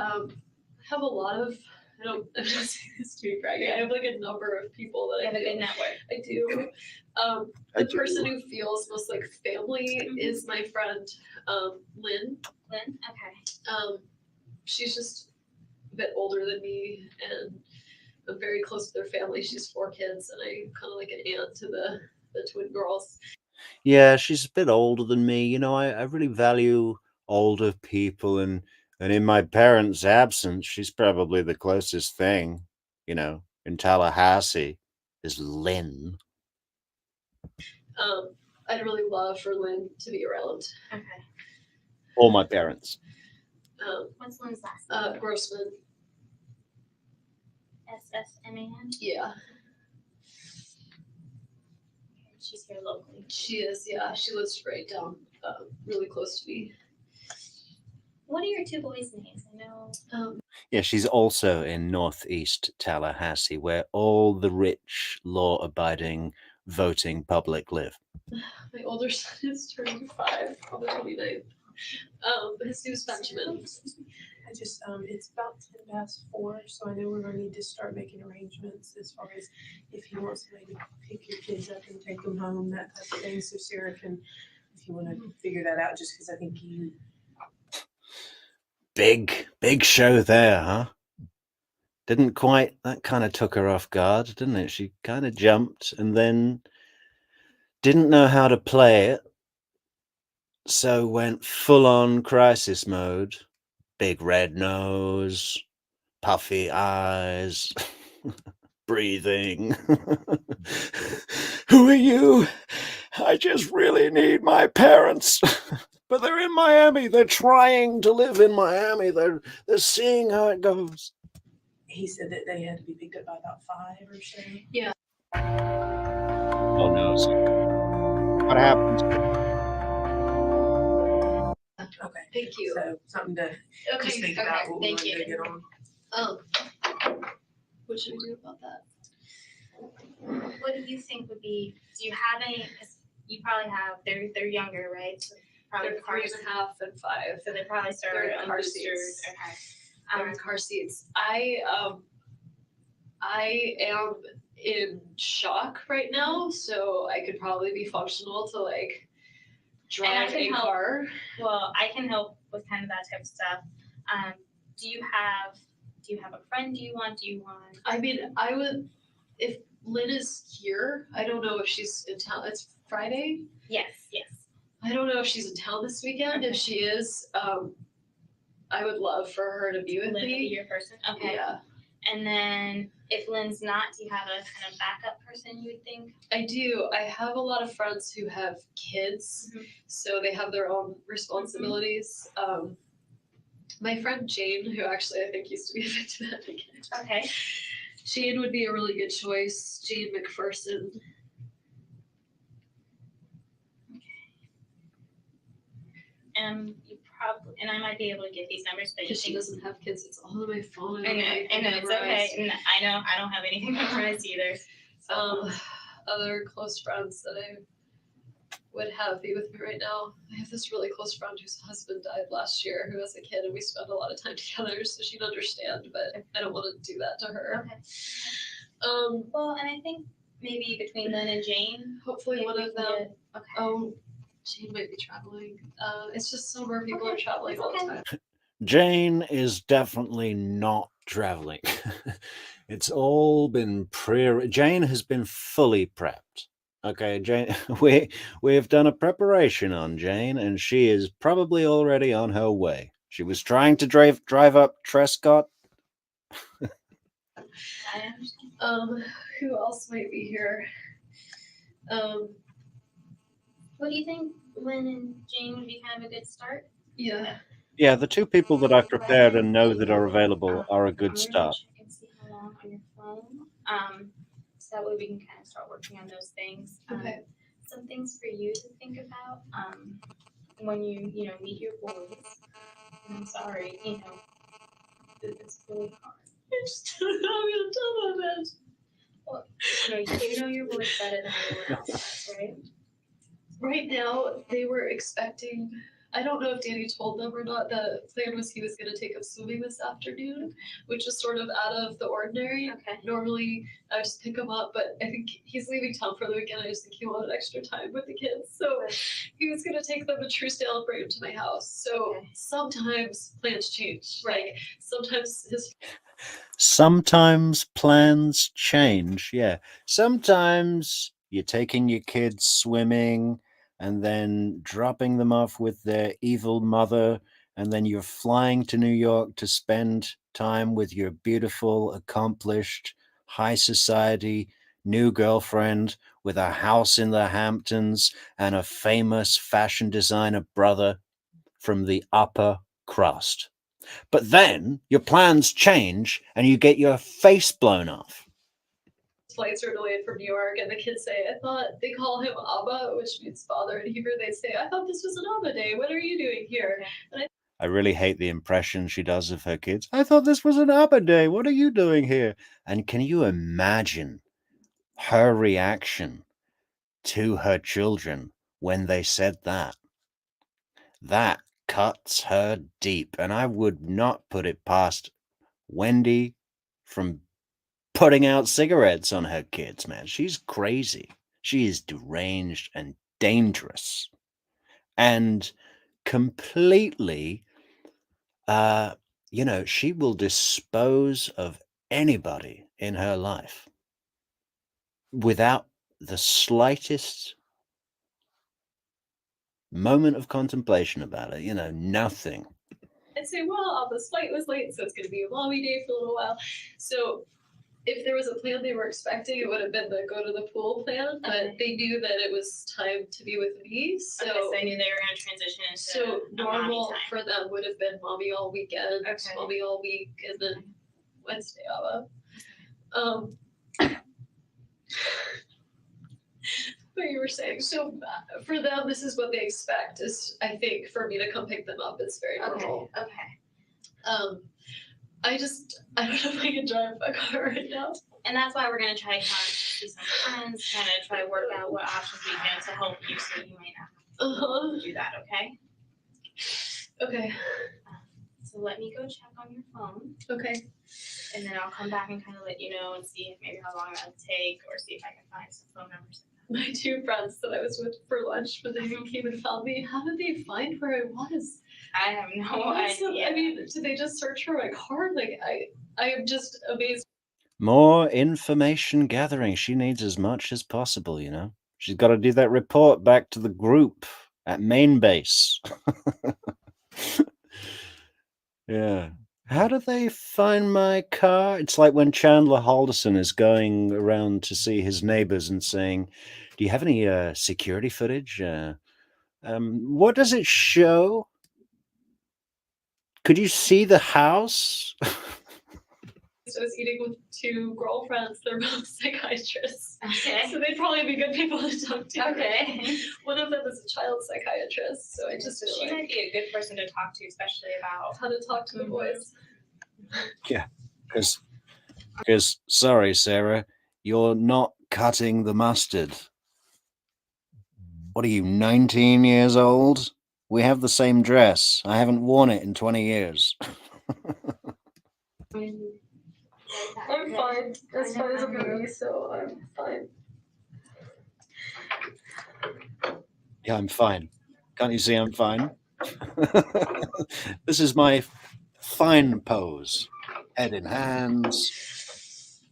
have a lot of. I'm not saying this to be braggy. I have like a number of people that You have a good network. I do. The person who feels most like family is my friend Lynn. Lynn? Okay. She's just a bit older than me, and I'm very close to their family. She's 4 kids, and I'm kind of like an aunt to the twin girls. Yeah, she's a bit older than me. I really value older people, and in my parents' absence, she's probably the closest thing, in Tallahassee is Lynn. I'd really love for Lynn to be around. Okay. Or my parents. What's Lynn's last name? Grossman. SSMAN? Yeah. She's here locally. She is, yeah. She lives right down, really close to me. What are your 2 boys' names? I know. Yeah, she's also in Northeast Tallahassee, where all the rich, law-abiding, voting public live. My older son is turning 5 on the 29th. His name's Benjamin. I just, it's about 4:10, so I know we're gonna need to start making arrangements as far as if he wants to maybe pick your kids up and take them home, that type of thing. So Sarah can, if you wanna figure that out, just because I think you. Big show there, huh? That kind of took her off guard, didn't it? She kind of jumped and then didn't know how to play it, so went full on crisis mode. Big red nose, puffy eyes, breathing. Who are you? I just really need my parents. But they're in Miami. They're trying to live in Miami. They're seeing how it goes. He said that they had to be picked up by about 5 or so. Yeah. Oh no. What happens? Okay. Thank you. So something to just think about what we Thank want you. to get on. What should we do about that? What do you think would be, do you have any, because you probably have, they're younger, right? So probably They're 3.5 and 5. So they probably They're started in on car boosters. seats. Okay. Or car seats. I am in shock right now, so I could probably be functional to like drive can a help. car. Well, I can help with kind of that type of stuff. Do you have a friend do you want? I mean, I would if Lynn is here. I don't know if she's in town. It's Friday. Yes. I don't know if she's in town this weekend. If she is, I would love for her to be with Lynn would be me. your person. Okay. Yeah, And then if Lynn's not, do you have a kind of backup person you would think? I do. I have a lot of friends who have kids, so they have their own responsibilities. My friend Jane, who actually I think used to be a victim advocate. Okay. Jane would be a really good choice. Jane McPherson. And I might be able to get these numbers, but you Because she think doesn't have kids, it's all on my phone. I know it's okay. And I know I don't have anything memorized either. Other close friends that I would have be with me right now. I have this really close friend whose husband died last year, who has a kid, and we spend a lot of time together, so she'd understand. But I don't want to do that to her. Okay. Well, and I think maybe between Lynn and Jane, hopefully maybe one we of can them. get- okay. Oh, Jane might be traveling. It's just summer. People are traveling It's all the okay. time. Jane is definitely not traveling. It's all been Jane has been fully prepped. Okay, Jane, we've done a preparation on Jane, and she is probably already on her way. She was trying to drive up Trescott. I understand. Who else might be here? What do you think Lynn and Jane would be kind of a good start? Yeah. Yeah, the two people that I've prepared and know that are available are a I'm good gonna start. check and see how long on your phone. So that way we can kind of start working on those things. Okay. Some things for you to think about. When you meet your boys. And I'm sorry, it's really hard. I just don't know how I'm gonna tell them this. Well, you know your boys better than anyone else does, right? Right now, they were expecting. I don't know if Danny told them or not. The plan was he was going to take them swimming this afternoon, which is sort of out of the ordinary. Okay. Normally, I just pick him up, but I think he's leaving town for the weekend. I just think he wanted extra time with the kids. So he was going to take them to Truesdale and bring them to my house. So sometimes plans change. Right. Like sometimes his. Sometimes plans change, yeah. Sometimes you're taking your kids swimming and then dropping them off with their evil mother, and then you're flying to New York to spend time with your beautiful, accomplished, high society new girlfriend with a house in the Hamptons and a famous fashion designer brother from the upper crust. But then your plans change and you get your face blown off. Flights are delayed from New York, and the kids say, I thought they call him Abba, which means father in Hebrew. They say, I thought this was an Abba day. What are you doing here? And I really hate the impression she does of her kids. I thought this was an Abba day. What are you doing here? And can you imagine her reaction to her children when they said that? That cuts her deep, and I would not put it past Wendi from putting out cigarettes on her kids, man. She's crazy. She is deranged and dangerous and completely, she will dispose of anybody in her life without the slightest moment of contemplation about it, nothing. I'd say, well, this flight was late, so it's going to be a mommy day for a little while. So if there was a plan they were expecting, it would have been the go to the pool plan, but they knew that it was time to be with me. So, they knew they were going to transition into so normal time. for them would have been mommy all weekend, Okay. mommy all week, and then Wednesday, Abba. What you were saying. So for them, this is what they expect. Is I think for me to come pick them up, it's very normal. Okay. I don't know if I can drive a car right now. And that's why we're going to try to see some friends, kind of try to work out what options we can to help you so you might not have to do that, okay? Okay. So let me go check on your phone, Okay. and then I'll come back and kind of let you know and see if maybe how long that'll take, or see if I can find some phone numbers. My 2 friends that I was with for lunch, when they came and found me, how did they find where I was? I have no idea. I mean, did they just search for my card? Like, I am just amazed. More information gathering. She needs as much as possible, you know. She's got to do that report back to the group at main base. Yeah. How do they find my car? It's like when Chandler Halderson is going around to see his neighbors and saying, "Do you have any security footage? What does it show? Could you see the house?" I was eating with 2 girlfriends. They're both psychiatrists. Okay. So they'd probably be good people to talk to. Okay. One of them is a child psychiatrist, so I just So feel she like might be a good person to talk to, especially about. how to talk to the boys. Because, sorry, Sarah, you're not cutting the mustard. What are you, 19 years old? We have the same dress. I haven't worn it in 20 years. I'm fine. As fine as a bee, so I'm fine. Yeah, I'm fine. Can't you see I'm fine? This is my fine pose. Head in hands.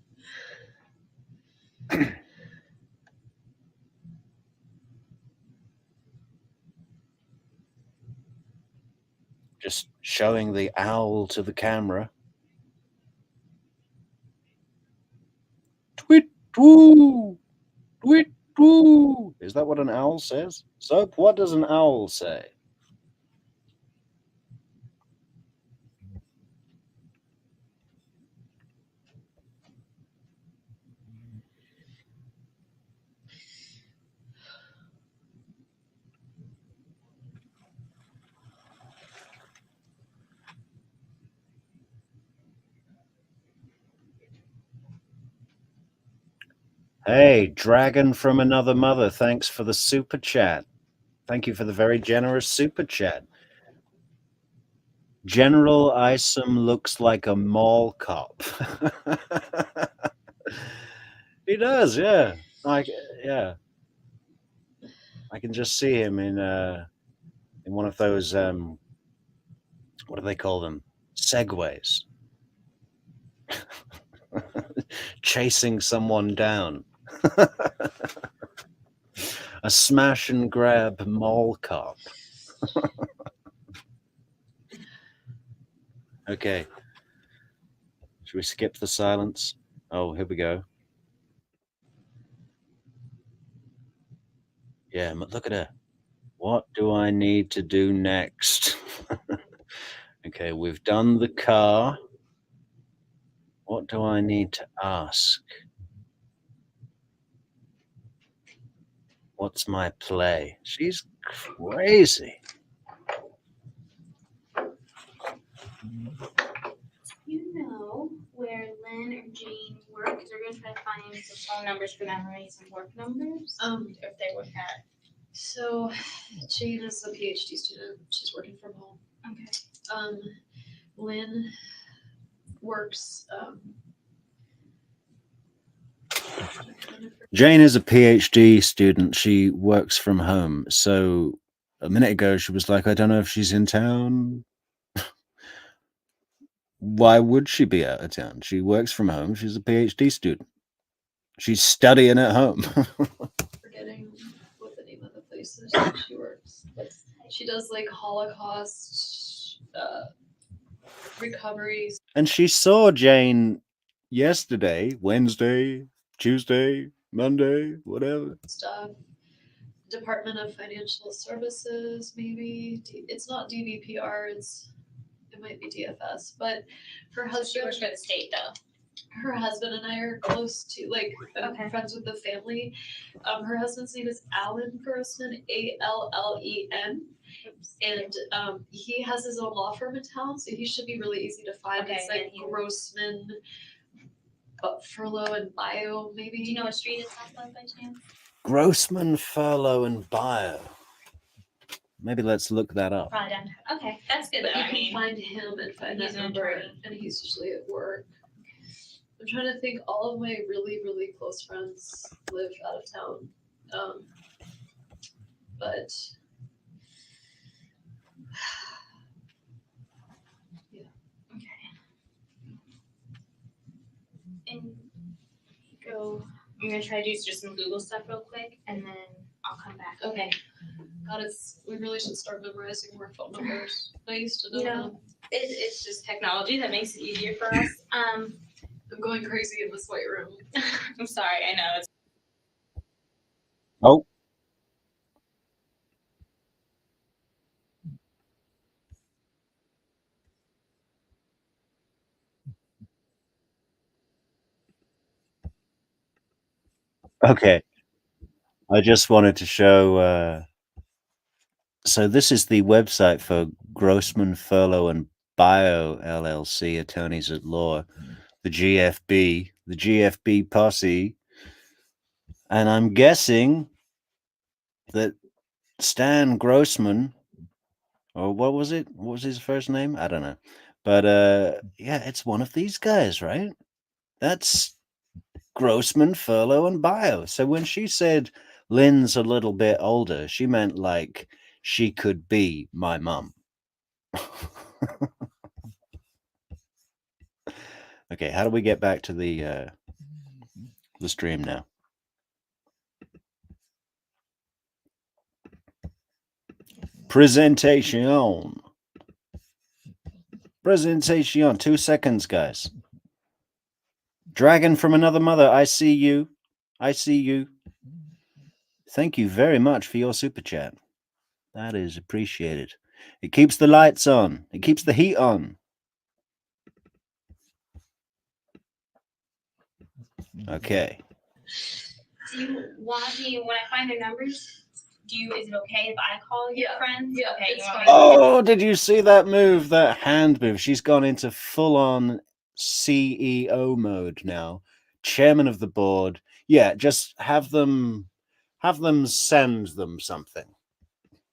Just showing the owl to the camera. Tweet woo! Tweet woo! Is that what an owl says? Soap, what does an owl say? Hey, Dragon from Another Mother, thanks for the super chat. Thank you for the very generous super chat. General Isom looks like a mall cop. He does, yeah. Yeah. I can just see him in one of those what do they call them? Segways. Chasing someone down. A smash and grab mall cop. Okay. Should we skip the silence? Oh, here we go. Yeah, but look at her. What do I need to do next? Okay, we've done the car. What do I need to ask? What's my play? She's crazy. You know where Lynn or Jane work? Because we're going to try to find some phone numbers for them, or maybe some work numbers. If they work at. So Jane is a PhD student. She's working from home. Okay. Lynn works. Jane is a PhD student. She works from home. So a minute ago, she was like, I don't know if she's in town. Why would she be out of town? She works from home. She's a PhD student. She's studying at home. Forgetting what the name of the place is that she works. She does like Holocaust recovery And she saw Jane yesterday, Wednesday, Tuesday, Monday, whatever. stuff. Department of Financial Services, maybe. It's not DVPR. It might be DFS, but her She husband. works for the state, though. Her husband and I are close to, like, I'm Okay. friends with the family. Her husband's name is Alan Grossman, Allen, and he has his own law firm in town, so he should be really easy to find. Okay, It's like then he- Grossman, but Furlough and Bio, maybe. Do you know what street it's off of by chance? Grossman, Furlough, and Bio. Maybe let's look that up. Probably down. Okay, that's good. But Though. you I can mean, find him and find he's that an number, attorney. and he's usually at work. I'm trying to think. All of my really, really close friends live out of town, but and go. I'm gonna try to do just some Google stuff real quick, and then I'll come back. okay. God, we really should start memorizing more phone numbers. I used to know You know, them. It's just technology that makes it easier for us. I'm going crazy in this white room. I'm sorry. I know it's. Oh, okay. I just wanted to show. So this is the website for Grossman, Furlow, and Bio LLC, attorneys at law, the GFB posse, and I'm guessing that Stan Grossman, or what was it? What was his first name? I don't know, but yeah, it's one of these guys, right? That's Grossman, Furlow, and Bio. So when she said Lynn's a little bit older, she meant like she could be my mum. Okay, how do we get back to the stream now? Presentation. 2 seconds, guys. Dragon from another mother, I see you. I see you. Thank you very much for your super chat. That is appreciated. It keeps the lights on. It keeps the heat on. Okay. Do you want me when I find their numbers? Is it okay if I call your friends? Yeah, Okay. it's You want fine. me to- Oh, did you see that move? That hand move. She's gone into full-on CEO mode now. Chairman of the board. Yeah, just have them send them something.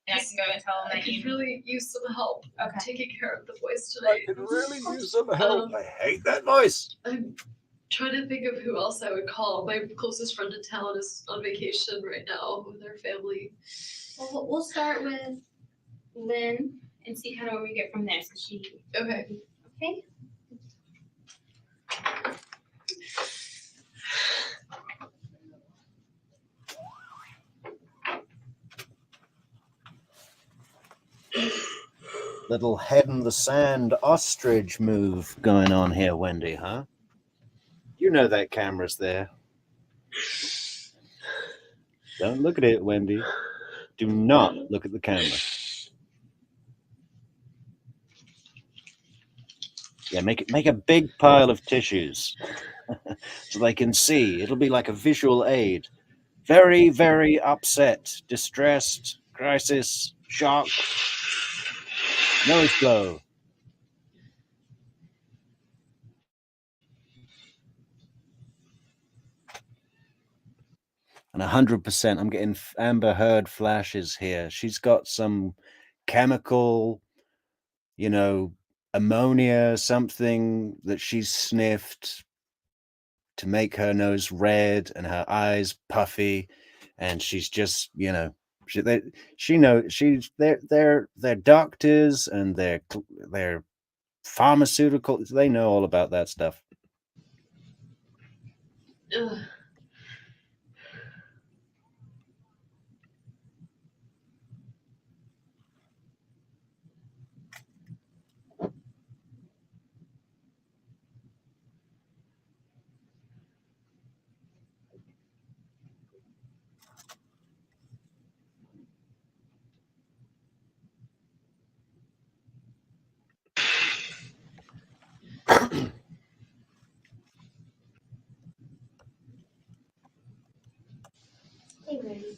I can go and tell them I that could you. really use some help Okay. taking care of the boys I tonight. could really use some help. Um, I hate that voice. I'm trying to think of who else I would call. My closest friend in town is on vacation right now with her family. Well, we'll start with Lynn and see kind of where we get from there. So she. Okay. Okay. Little head in the sand ostrich move going on here, Wendy, huh? You know that camera's there. Don't look at it, Wendy. Do not look at the camera. Yeah, make a big pile of tissues so they can see. It'll be like a visual aid. Very, very upset, distressed, crisis, shock, nose blow. And 100%, I'm getting Amber Heard flashes here. She's got some chemical, ammonia, something that she's sniffed to make her nose red and her eyes puffy, and she's just, they're doctors and they're pharmaceuticals. They know all about that stuff. Ugh. Hey, Wendy.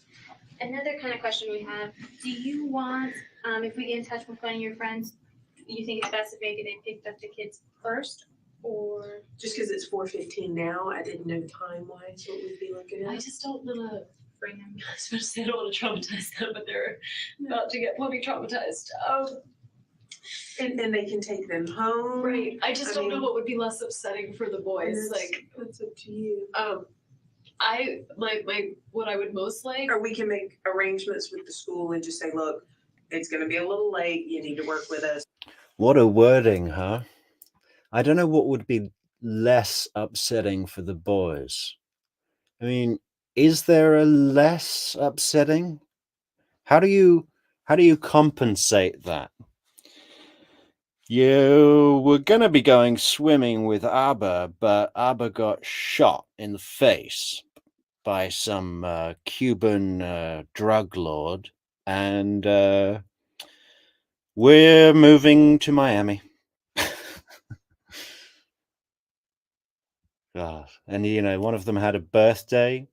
Another kind of question we have. Do you want, if we get in touch with one of your friends, do you think it's best if maybe they picked up the kids first, or? Just because it's 4:15 now, I didn't know time-wise what we'd be looking I at. just don't wanna bring them. I was going to say I don't want to traumatize them, but they're about to get plenty traumatized. And they can take them home. Right. I just don't know mean, what would be less upsetting for the boys. Like, that's up to you. What I would most like. Or we can make arrangements with the school and just say, look, it's going to be a little late. You need to work with us. What a wording, huh? I don't know what would be less upsetting for the boys. I mean, is there a less upsetting? How do you compensate that? You were going to be going swimming with Abba, but Abba got shot in the face by some Cuban drug lord, and we're moving to Miami. God. And you know, one of them had a birthday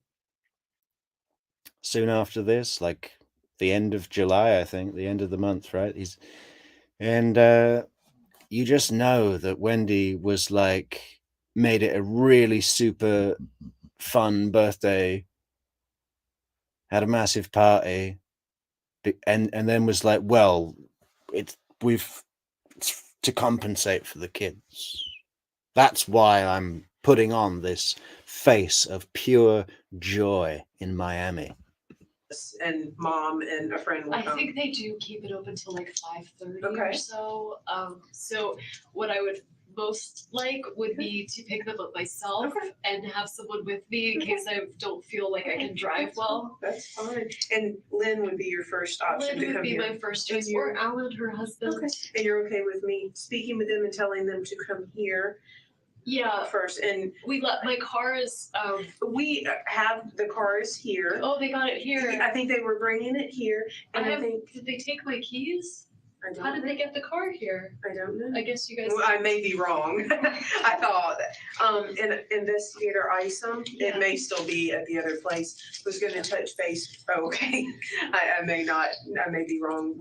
soon after this, like the end of July, I think, the end of the month, right? You just know that Wendi was like, made it a really super fun birthday, had a massive party, and then was like, well, it's to compensate for the kids. That's why I'm putting on this face of pure joy in Miami. And mom and a friend will I come. think they do keep it open till like 5:30 or Okay. so. So what I would most like would be to pick them up myself Okay. and have someone with me in case I don't feel like I can drive well. That's fine. And Lynn would be your first option Lynn to would come be here. my first choice, And you're- or Alan, her husband. Okay. And you're okay with me speaking with them and telling them to come here Yeah, first? And my car is. we have the cars here. Oh, they got it here. I think they were bringing it here, and I think Did they take my keys? I don't How did know. they get the car here? I don't know. I guess you guys. Well, I may be wrong. I thought, and Investigator Isom, Yeah. it may still be at the other place, was gonna touch base. Oh, okay. I may be wrong.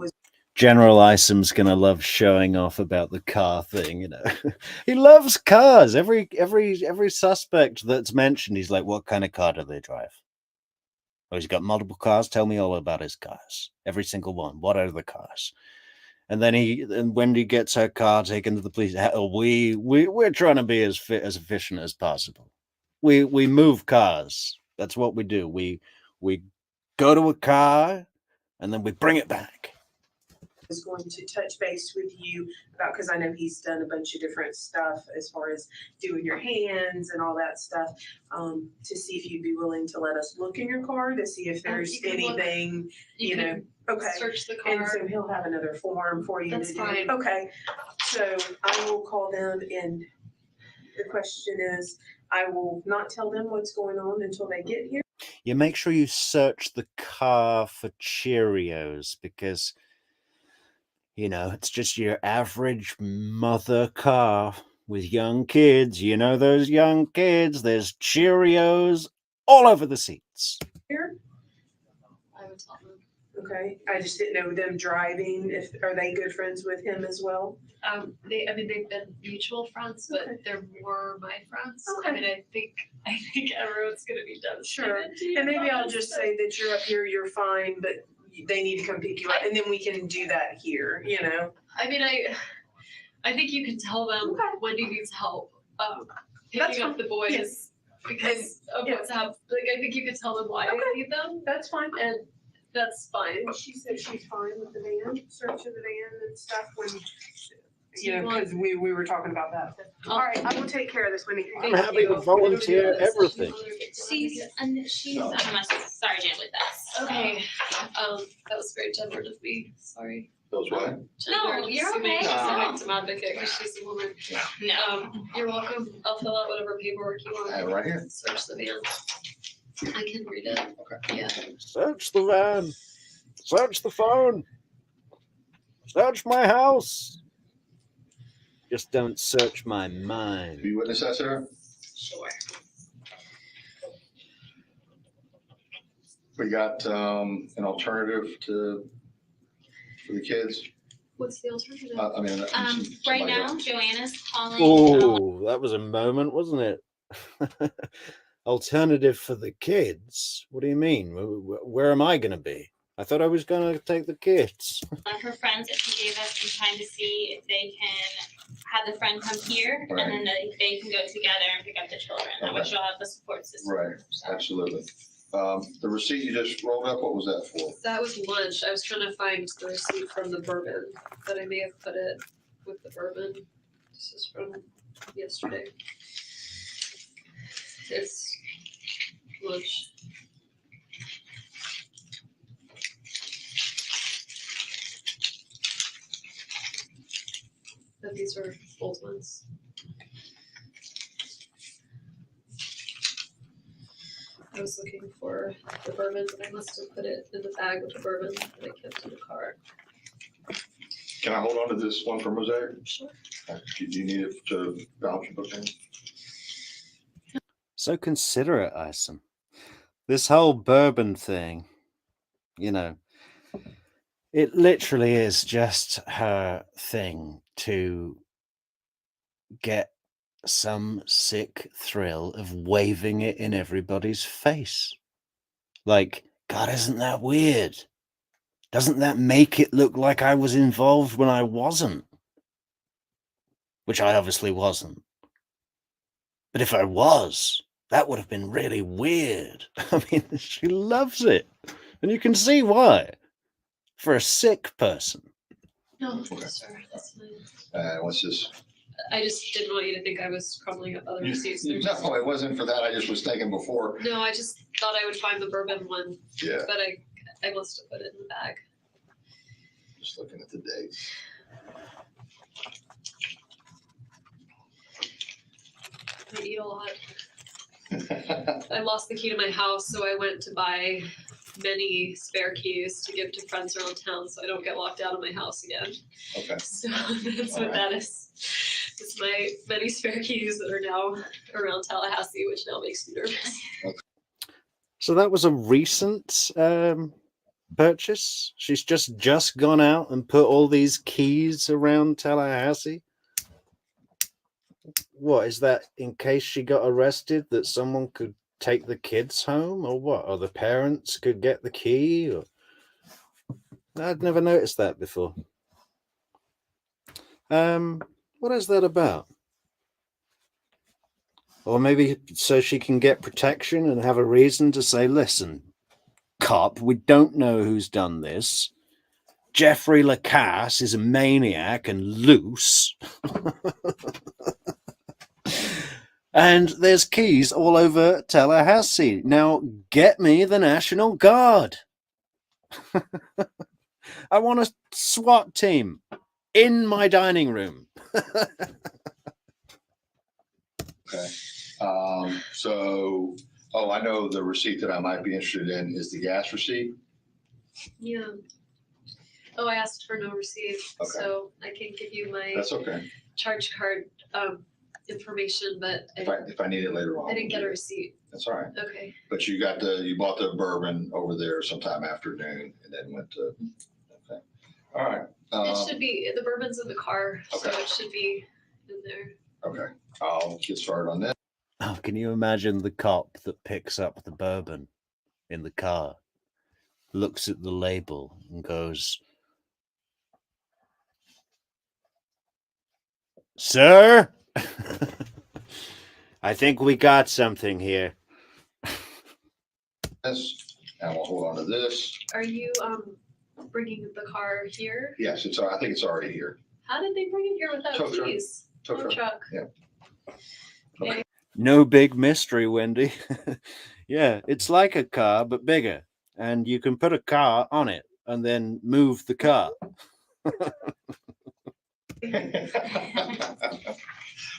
General Isom's gonna love showing off about the car thing, you know. He loves cars. Every suspect that's mentioned, he's like, what kind of car do they drive? Oh, he's got multiple cars. Tell me all about his cars. Every single one. What are the cars? And then Wendi gets her car taken to the police. We're trying to be as efficient as possible. We move cars. That's what we do. We go to a car and then we bring it back. Is going to touch base with you about, because I know he's done a bunch of different stuff as far as doing your hands and all that stuff, to see if you'd be willing to let us look in your car to see if there's You can look. anything, you know. Okay. Search the And car. so he'll have another form for you That's to do. fine. Okay, so I will call them, and the question is, I will not tell them what's going on until they get here. You make sure you search the car for Cheerios, because you know, it's just your average mother car with young kids. You know, those young kids, there's Cheerios all over the seats. Here, I would tell them. okay, I just didn't know them driving, are they good friends with him as well? They've been mutual friends, but Okay. they're more my friends. Okay. I mean, I think everyone's gonna be devastated. Sure. And maybe I'll just say that you're up here, you're fine, but they need to come pick you up, and then we can do that here, you know? I mean, I think you can tell them Okay. Wendi needs help That's picking up the boys Yes. because of Yeah. what's happened. Like, I think you can tell them why Okay. they need them, That's fine. and that's fine. She said she's fine with the van, search of the van and stuff when, you you know, want- because we were talking about that. All right, I will take care of this, Wendy. I'm happy to volunteer everything. She's sorry, Jan, with us. Okay. That was very gendered of me. Sorry. Those what? No, Gendered, you're assuming okay. She's a No. victim advocate because she's a woman. No. You're welcome. I'll fill out whatever paperwork you want. I have it right here. Search the van. I can read it. Okay. Yeah. Search the van. Search the phone. Search my house. Just don't search my mind. Do you witness that, Sarah? Sure. We got an alternative for the kids. What's the alternative? I mean, Right somebody now, else. Joanna's calling. Oh, that was a moment, wasn't it? Alternative for the kids? What do you mean? Where am I going to be? I thought I was going to take the kids. Her friends that she gave us some time to see if they can have the friend come here, Right. and then they can go together and pick up the children. That way Okay. she'll have the support system. Right, So. absolutely. The receipt you just rolled up, what was that for? That was lunch. I was trying to find the receipt from the bourbon, but I may have put it with the bourbon. This is from yesterday. It's lunch. But these are old ones. I was looking for the bourbon, but I must have put it in the bag with the bourbon that I kept in the car. Can I hold on to this one from Mosaic? Sure. Do you need it to balance your booking? So considerate, Isom. This whole bourbon thing, you know, it literally is just her thing to get some sick thrill of waving it in everybody's face. Like, God, isn't that weird? Doesn't that make it look like I was involved when I wasn't? Which I obviously wasn't. But if I was, that would have been really weird. I mean, she loves it. And you can see why. For a sick person. No, Okay. sir, that's fine. What's this? I just didn't want you to think I was crumbling up other receipts. They're just- No, it wasn't for that. I just was thinking before. No, I just thought I would find the bourbon one, Yeah, but I must have put it in the bag. just looking at the dates. I eat a lot. I lost the key to my house, so I went to buy many spare keys to give to friends around town so I don't get locked out of my house again. Okay. So that's what that is. It's my many spare keys that are now around Tallahassee, which now makes me nervous. So that was a recent purchase? She's just gone out and put all these keys around Tallahassee? What, is that in case she got arrested that someone could take the kids home, or what? Or the parents could get the key? Or... I'd never noticed that before. What is that about? Or maybe so she can get protection and have a reason to say, listen, cop, we don't know who's done this. Jeffrey Lacasse is a maniac and loose. And there's keys all over Tallahassee. Now get me the National Guard. I want a SWAT team in my dining room. Okay. I know the receipt that I might be interested in is the gas receipt. Yeah. Oh, I asked for no receipt, Okay. so I can't give you my That's okay. charge card information, but If I need it later on. I didn't get a receipt. That's all right. Okay. But you bought the bourbon over there sometime afternoon and then went to, okay. All right. It should be, the bourbon's in the car, so Okay. it should be in there. Okay. I'll get started on that. Oh, can you imagine the cop that picks up the bourbon in the car, looks at the label and goes, "Sir, I think we got something here." This, and we'll hold on to this. Are you bringing the car here? Yes, I think it's already here. How did they bring it here without Tow truck. keys? Tow truck. truck. Yeah. No big mystery, Wendy. Yeah, it's like a car, but bigger. And you can put a car on it and then move the car.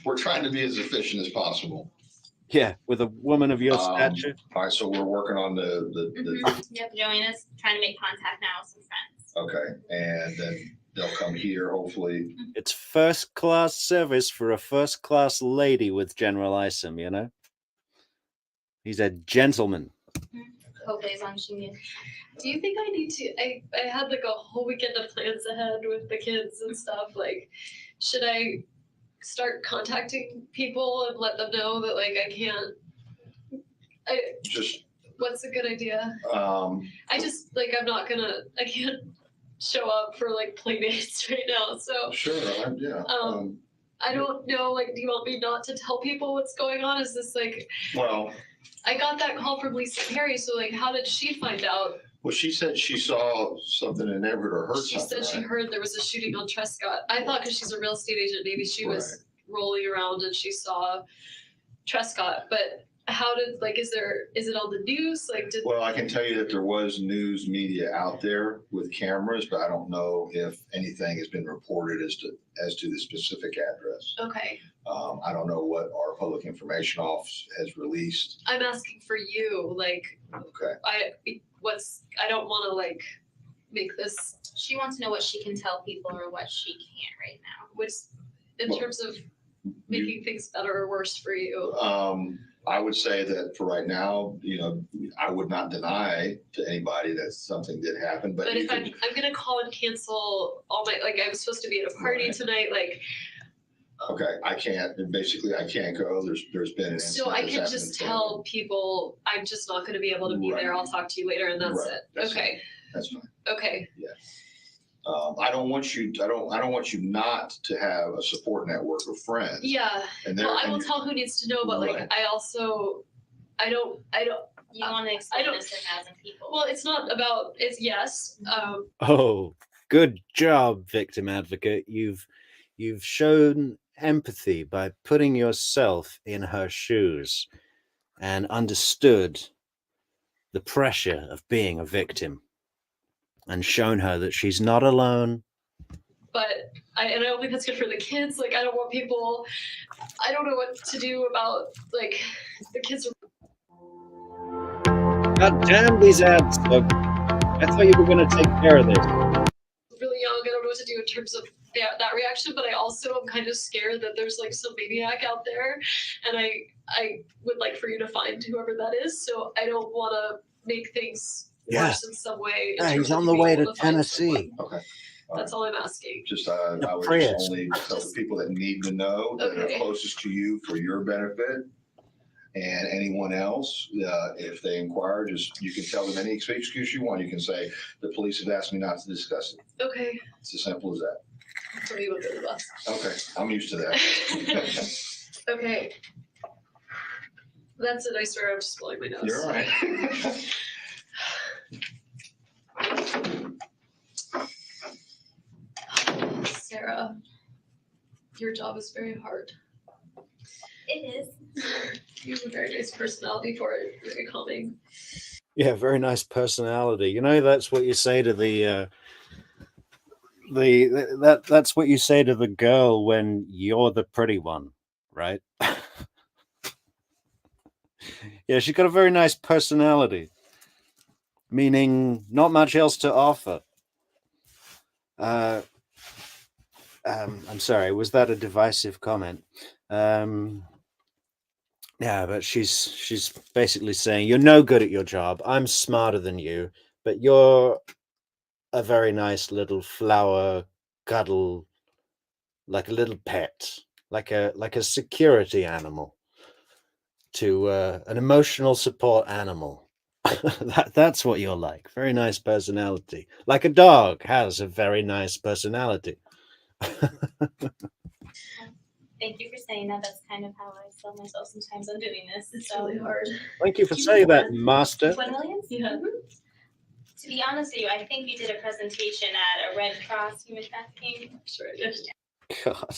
We're trying to be as efficient as possible. Yeah, with a woman of your stature. All right, so we're working on the Yep, Joanna's trying to make contact now with some friends. okay, and then they'll come here, hopefully. It's first class service for a first class lady with General Isom, you know? He's a gentleman. Hopefully as long as she needs. Do you think I need to? I had like a whole weekend of plans ahead with the kids and stuff. Like, should I start contacting people and let them know that like I can't Just, What's a good idea? um, I just like I can't show up for like play dates right now. So sure, yeah. I don't know, like, do you want me not to tell people what's going on? Is this like, Well, I got that call from Lisa Perry, so like, how did she find out? well, she said she saw something in Everett or heard She something, said she right? heard there was a shooting on Trescott. I thought because she's a real estate agent, maybe she was rolling around and she saw Trescott. But how did, like, is it on the news? Like, did Well, I can tell you that there was news media out there with cameras, but I don't know if anything has been reported as to the specific address. okay. I don't know what our public information office has released. I'm asking for you, like, Okay. I don't want to like make this, She wants to know what she can tell people or what she can't right now. which in Well, terms of making things better or worse for you. I would say that for right now, I would not deny to anybody that something did happen, but But if I'm gonna call and cancel all my, like, I was supposed to be at a party Right. tonight, like, okay, I can't go. There's been an so incident I that's can happened just in tell people I'm just not gonna be able to be there. I'll talk to you later, and that's Right. it. That's Okay. That's fine. Okay. I don't want you not to have a support network of friends. Yeah. And Well, I will tell who needs to know, but like, Right. I also, I don't. You want to explain don't- this to 1,000 people. Well, it's not about. It's yes. Oh, good job, victim advocate. You've shown empathy by putting yourself in her shoes and understood the pressure of being a victim and shown her that she's not alone. But I don't think that's good for the kids. Like, I don't want people. I don't know what to do about like the kids. God damn these ads. Look, I thought you were going to take care of this. Really young. I don't know what to do in terms of that reaction, but I also am kind of scared that there's like some maniac out there, and I would like for you to find whoever that is. So I don't want to make things worse in some way. Yeah, he's on the way to find Tennessee. someone. Okay. That's all I'm asking. Just I would Prius. just only tell the people that need to know that are Okay. closest to you for your benefit. And anyone else, if they inquire, you can tell them any excuse you want. You can say, the police have asked me not to discuss it. Okay. It's as simple as that. Throw you under the bus. Okay, I'm used to that. Okay. That's it. I swear I'm just blowing my nose. You're all right. Sarah, your job is very hard. It is. You have a very nice personality for it. Very calming. Yeah, very nice personality. You know, that's what you say to that's what you say to the girl when you're the pretty one, right? Yeah, she's got a very nice personality, meaning not much else to offer. I'm sorry, was that a divisive comment? Yeah, but she's basically saying you're no good at your job. I'm smarter than you, but you're a very nice little flower cuddle, like a little pet, like a security animal to an emotional support animal. That's what you're like. Very nice personality. Like a dog has a very nice personality. Thank you for saying that. That's kind of how I sell myself sometimes on doing this. It's So, really hard. Thank you for saying that, Master. 1 million? Yeah. To be honest with you, I think you did a presentation at a Red Cross human trafficking. Sure. God,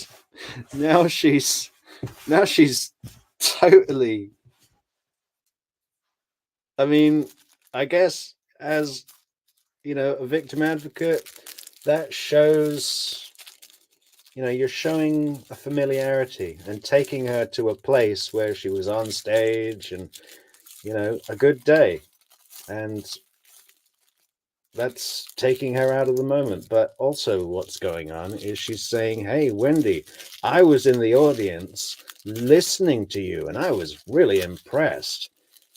now she's totally. I mean, I guess as you know, a victim advocate, that shows. You know, you're showing a familiarity and taking her to a place where she was on stage and, you know, a good day. And that's taking her out of the moment. But also what's going on is she's saying, hey, Wendi, I was in the audience listening to you and I was really impressed.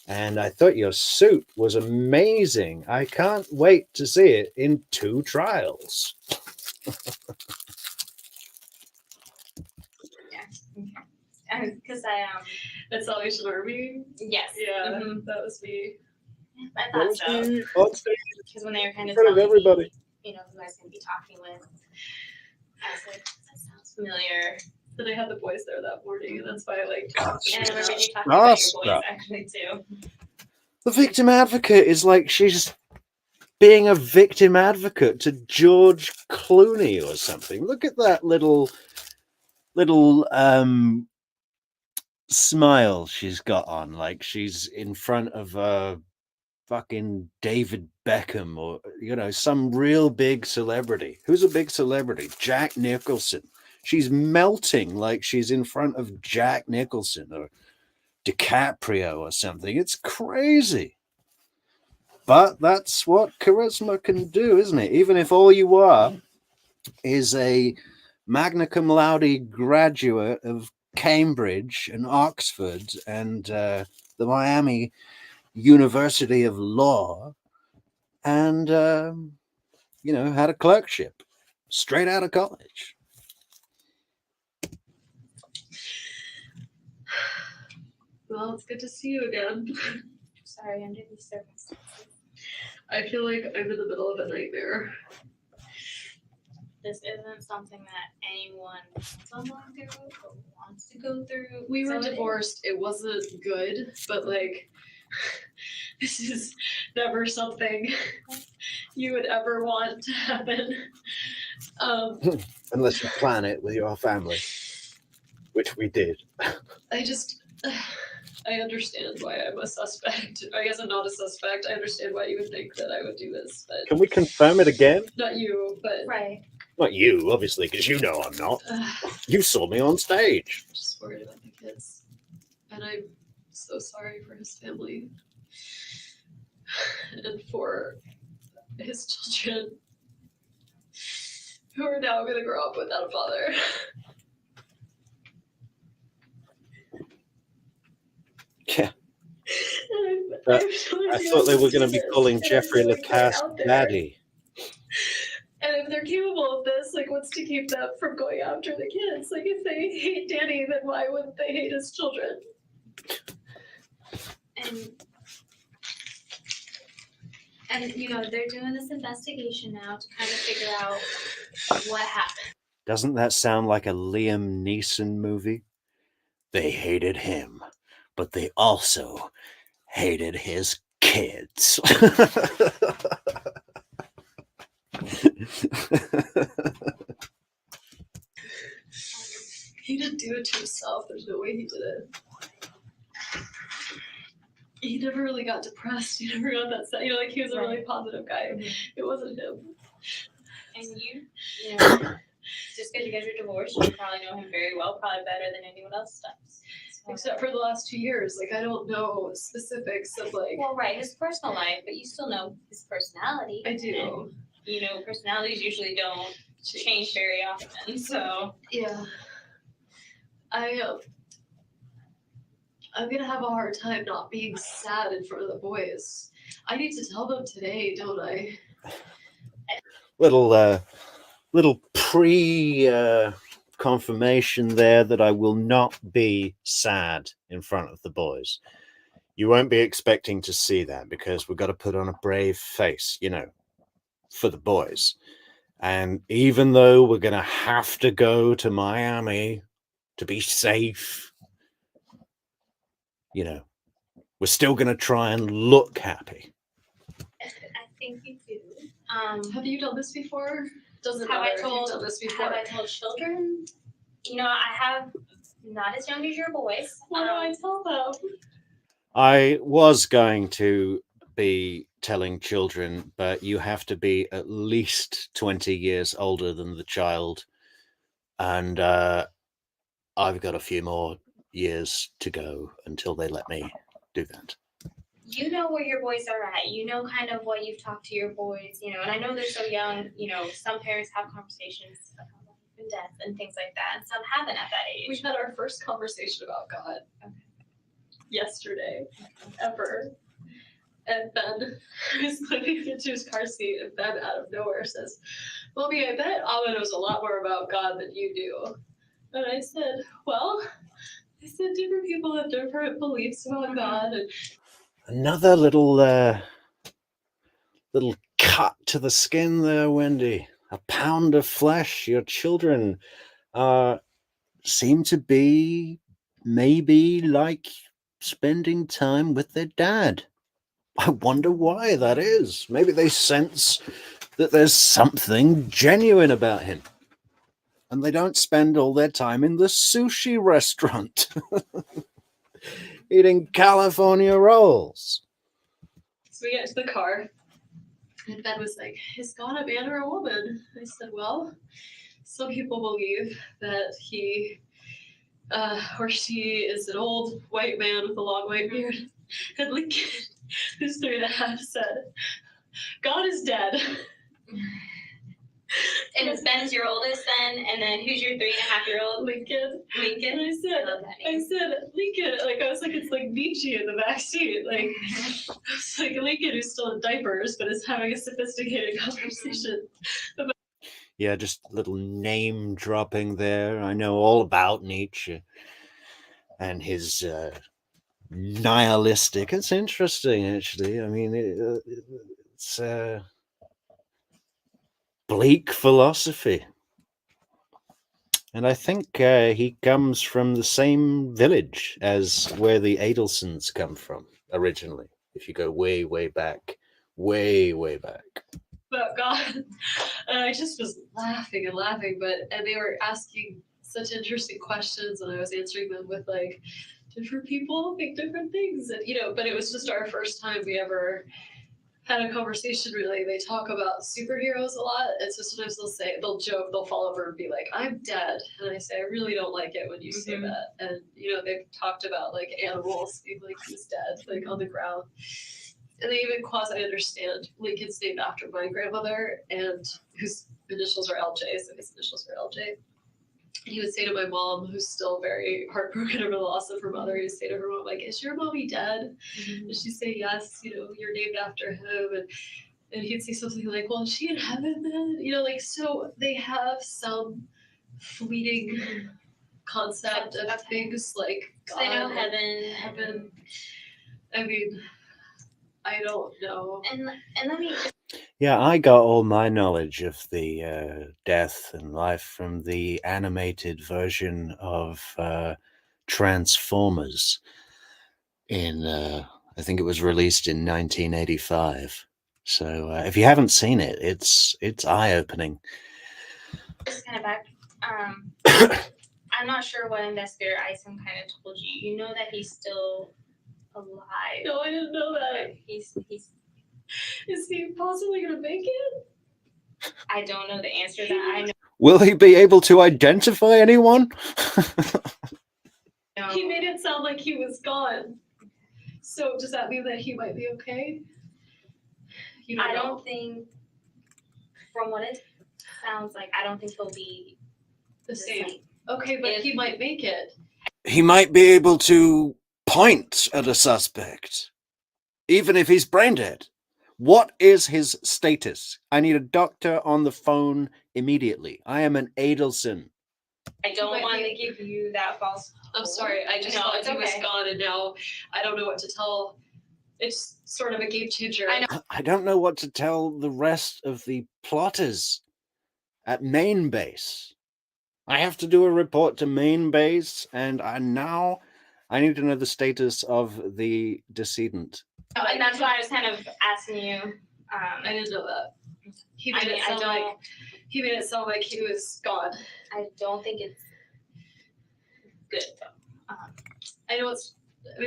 And I thought your suit was amazing. I can't wait to see it in 2 trials. Because I At Salvation Army. yes. Yeah, Mhm. that was me. I That thought was so. me on stage Because when they were kind in of front of telling me, everybody. you know, who I was going to be talking with, I was like, that sounds familiar. And I had the boys there that morning, and that's why I like talked And I to remember them. you talking about your Starstruck. boys actually too. The victim advocate is like she's being a victim advocate to George Clooney or something. Look at that little smile she's got on, like she's in front of fucking David Beckham or some real big celebrity. Who's a big celebrity? Jack Nicholson. She's melting like she's in front of Jack Nicholson or DiCaprio or something. It's crazy. But that's what charisma can do, isn't it? Even if all you are is a magna cum laude graduate of Cambridge and Oxford and the Miami University of Law and, had a clerkship straight out of college. Well, it's good to see you again. Sorry, under these circumstances. I feel like I'm in the middle of a nightmare. This isn't something that anyone wants to go through or wants to go through. We were So it is. divorced. It wasn't good, but like, this is never something you would ever want to happen. Unless you plan it with your family, which we did. I understand why I'm a suspect. I guess I'm not a suspect. I understand why you would think that I would do this, but Can we confirm it again? not you, but Right. Not you, obviously, because you know I'm not. You saw me on stage. I'm just worried about the kids. And I'm so sorry for his family and for his children who are now going to grow up without a father. Yeah. I'm I thought they were going to be calling Jeffrey Lacasse Daddy. And if they're capable of this, like, what's to keep them from going after the kids? Like, if they hate Danny, then why wouldn't they hate his children? And you know, they're doing this investigation now to kind of figure out what happened. Doesn't that sound like a Liam Neeson movie? They hated him, but they also hated his kids. He didn't do it to himself. There's no way he did it. He never really got depressed. He never got that sad. Like, he was a really positive guy. It wasn't him. And you know, just because you guys are divorced, you probably know him very well, probably better than anyone else does. So, Except for the last 2 years. Like, I don't know specifics of, like... well, right, his personal life, but you still know his personality. I do. And, you know, personalities usually don't change very often, so. Yeah. I'm gonna have a hard time not being sad in front of the boys. I need to tell them today, don't I? Little pre confirmation there that I will not be sad in front of the boys. You won't be expecting to see that because we've got to put on a brave face, for the boys. And even though we're going to have to go to Miami to be safe, we're still going to try and look happy. I think you do. Have you done this before? Doesn't Have matter I if you've told- done this before. Have I told children? You know, I have not as young as your boys. What do I tell them? I was going to be telling children, but you have to be at least 20 years older than the child. And I've got a few more years to go until they let me do that. You know where your boys are at. You know kind of what you've talked to your boys, and I know they're so young, some parents have conversations about life and death and things like that, and some haven't at that age. We had our first conversation about God yesterday, ever. And Ben was looking into his car seat, and Ben out of nowhere says, "Mommy, I bet Abba knows a lot more about God than you do." And I said, "Well, I said different people have different beliefs about God. And Another little cut to the skin there, Wendy. A pound of flesh. Your children seem to be maybe like spending time with their dad. I wonder why that is. Maybe they sense that there's something genuine about him. And they don't spend all their time in the sushi restaurant eating California rolls. so we get to the car, and Ben was like, "Is God a man or a woman?" I said, "Well, some people believe that he or she is an old white man with a long white beard." And Lincoln, who's 3.5, said, "God is dead." And Ben's your oldest then, and then who's your 3.5-year-old? Lincoln. Lincoln. And I said, Lincoln, like, I was like, it's like Nietzsche in the back seat. Like, it's like Lincoln who's still in diapers, but is having a sophisticated conversation. Yeah, just a little name dropping there. I know all about Nietzsche and his nihilistic. It's interesting, actually. I mean, it's bleak philosophy. And I think he comes from the same village as where the Adelsons come from originally. If you go way, way back, way, way back. About God. And I just was laughing and laughing, and they were asking such interesting questions, and I was answering them with like, different people think different things. And, but it was just our first time we ever had a conversation. Really, they talk about superheroes a lot, and so sometimes they'll joke, they'll fall over and be like, "I'm dead," and I say, "I really don't like it when you say that." And they've talked about like animals being like, "Who's dead?" like on the ground, and they even quasi understand Lincoln's named after my grandmother, and whose initials are LJ, so his initials are LJ. And he would say to my mom, who's still very heartbroken over the loss of her mother, he would say to her mom, like, "Is your mommy dead?" And she'd say, "Yes, you're named after him." And he'd say something like, "Well, is she in heaven then?" So they have some fleeting concept of things like God. They know heaven. I mean, I don't know. And let me Yeah, I got all my knowledge of the death and life from the animated version of Transformers in, I think it was released in 1985. So if you haven't seen it, it's eye-opening. just kind of back. I'm not sure what Investigator Isom kind of told you. You know that he's still alive. No, I didn't know that. Okay, he's. Is he possibly gonna make it? I don't know the answer to that. I know. Will he be able to identify anyone? He made it sound like he was gone. So does that mean that he might be okay? I don't think, from what it sounds like, I don't think he'll be the same. Okay, but he might make it. He might be able to point at a suspect, even if he's brain dead. What is his status? I need a doctor on the phone immediately. I am an Adelson. I don't want to give you that false. I'm sorry. I just thought he was gone, and now I don't know what to tell. It's sort of a game changer. I know. I don't know what to tell the rest of the plotters at main base. I have to do a report to main base, and now I need to know the status of the decedent. And that's why I was kind of asking you. I didn't know that. He made it sound like he was gone. I don't think it's good though. I know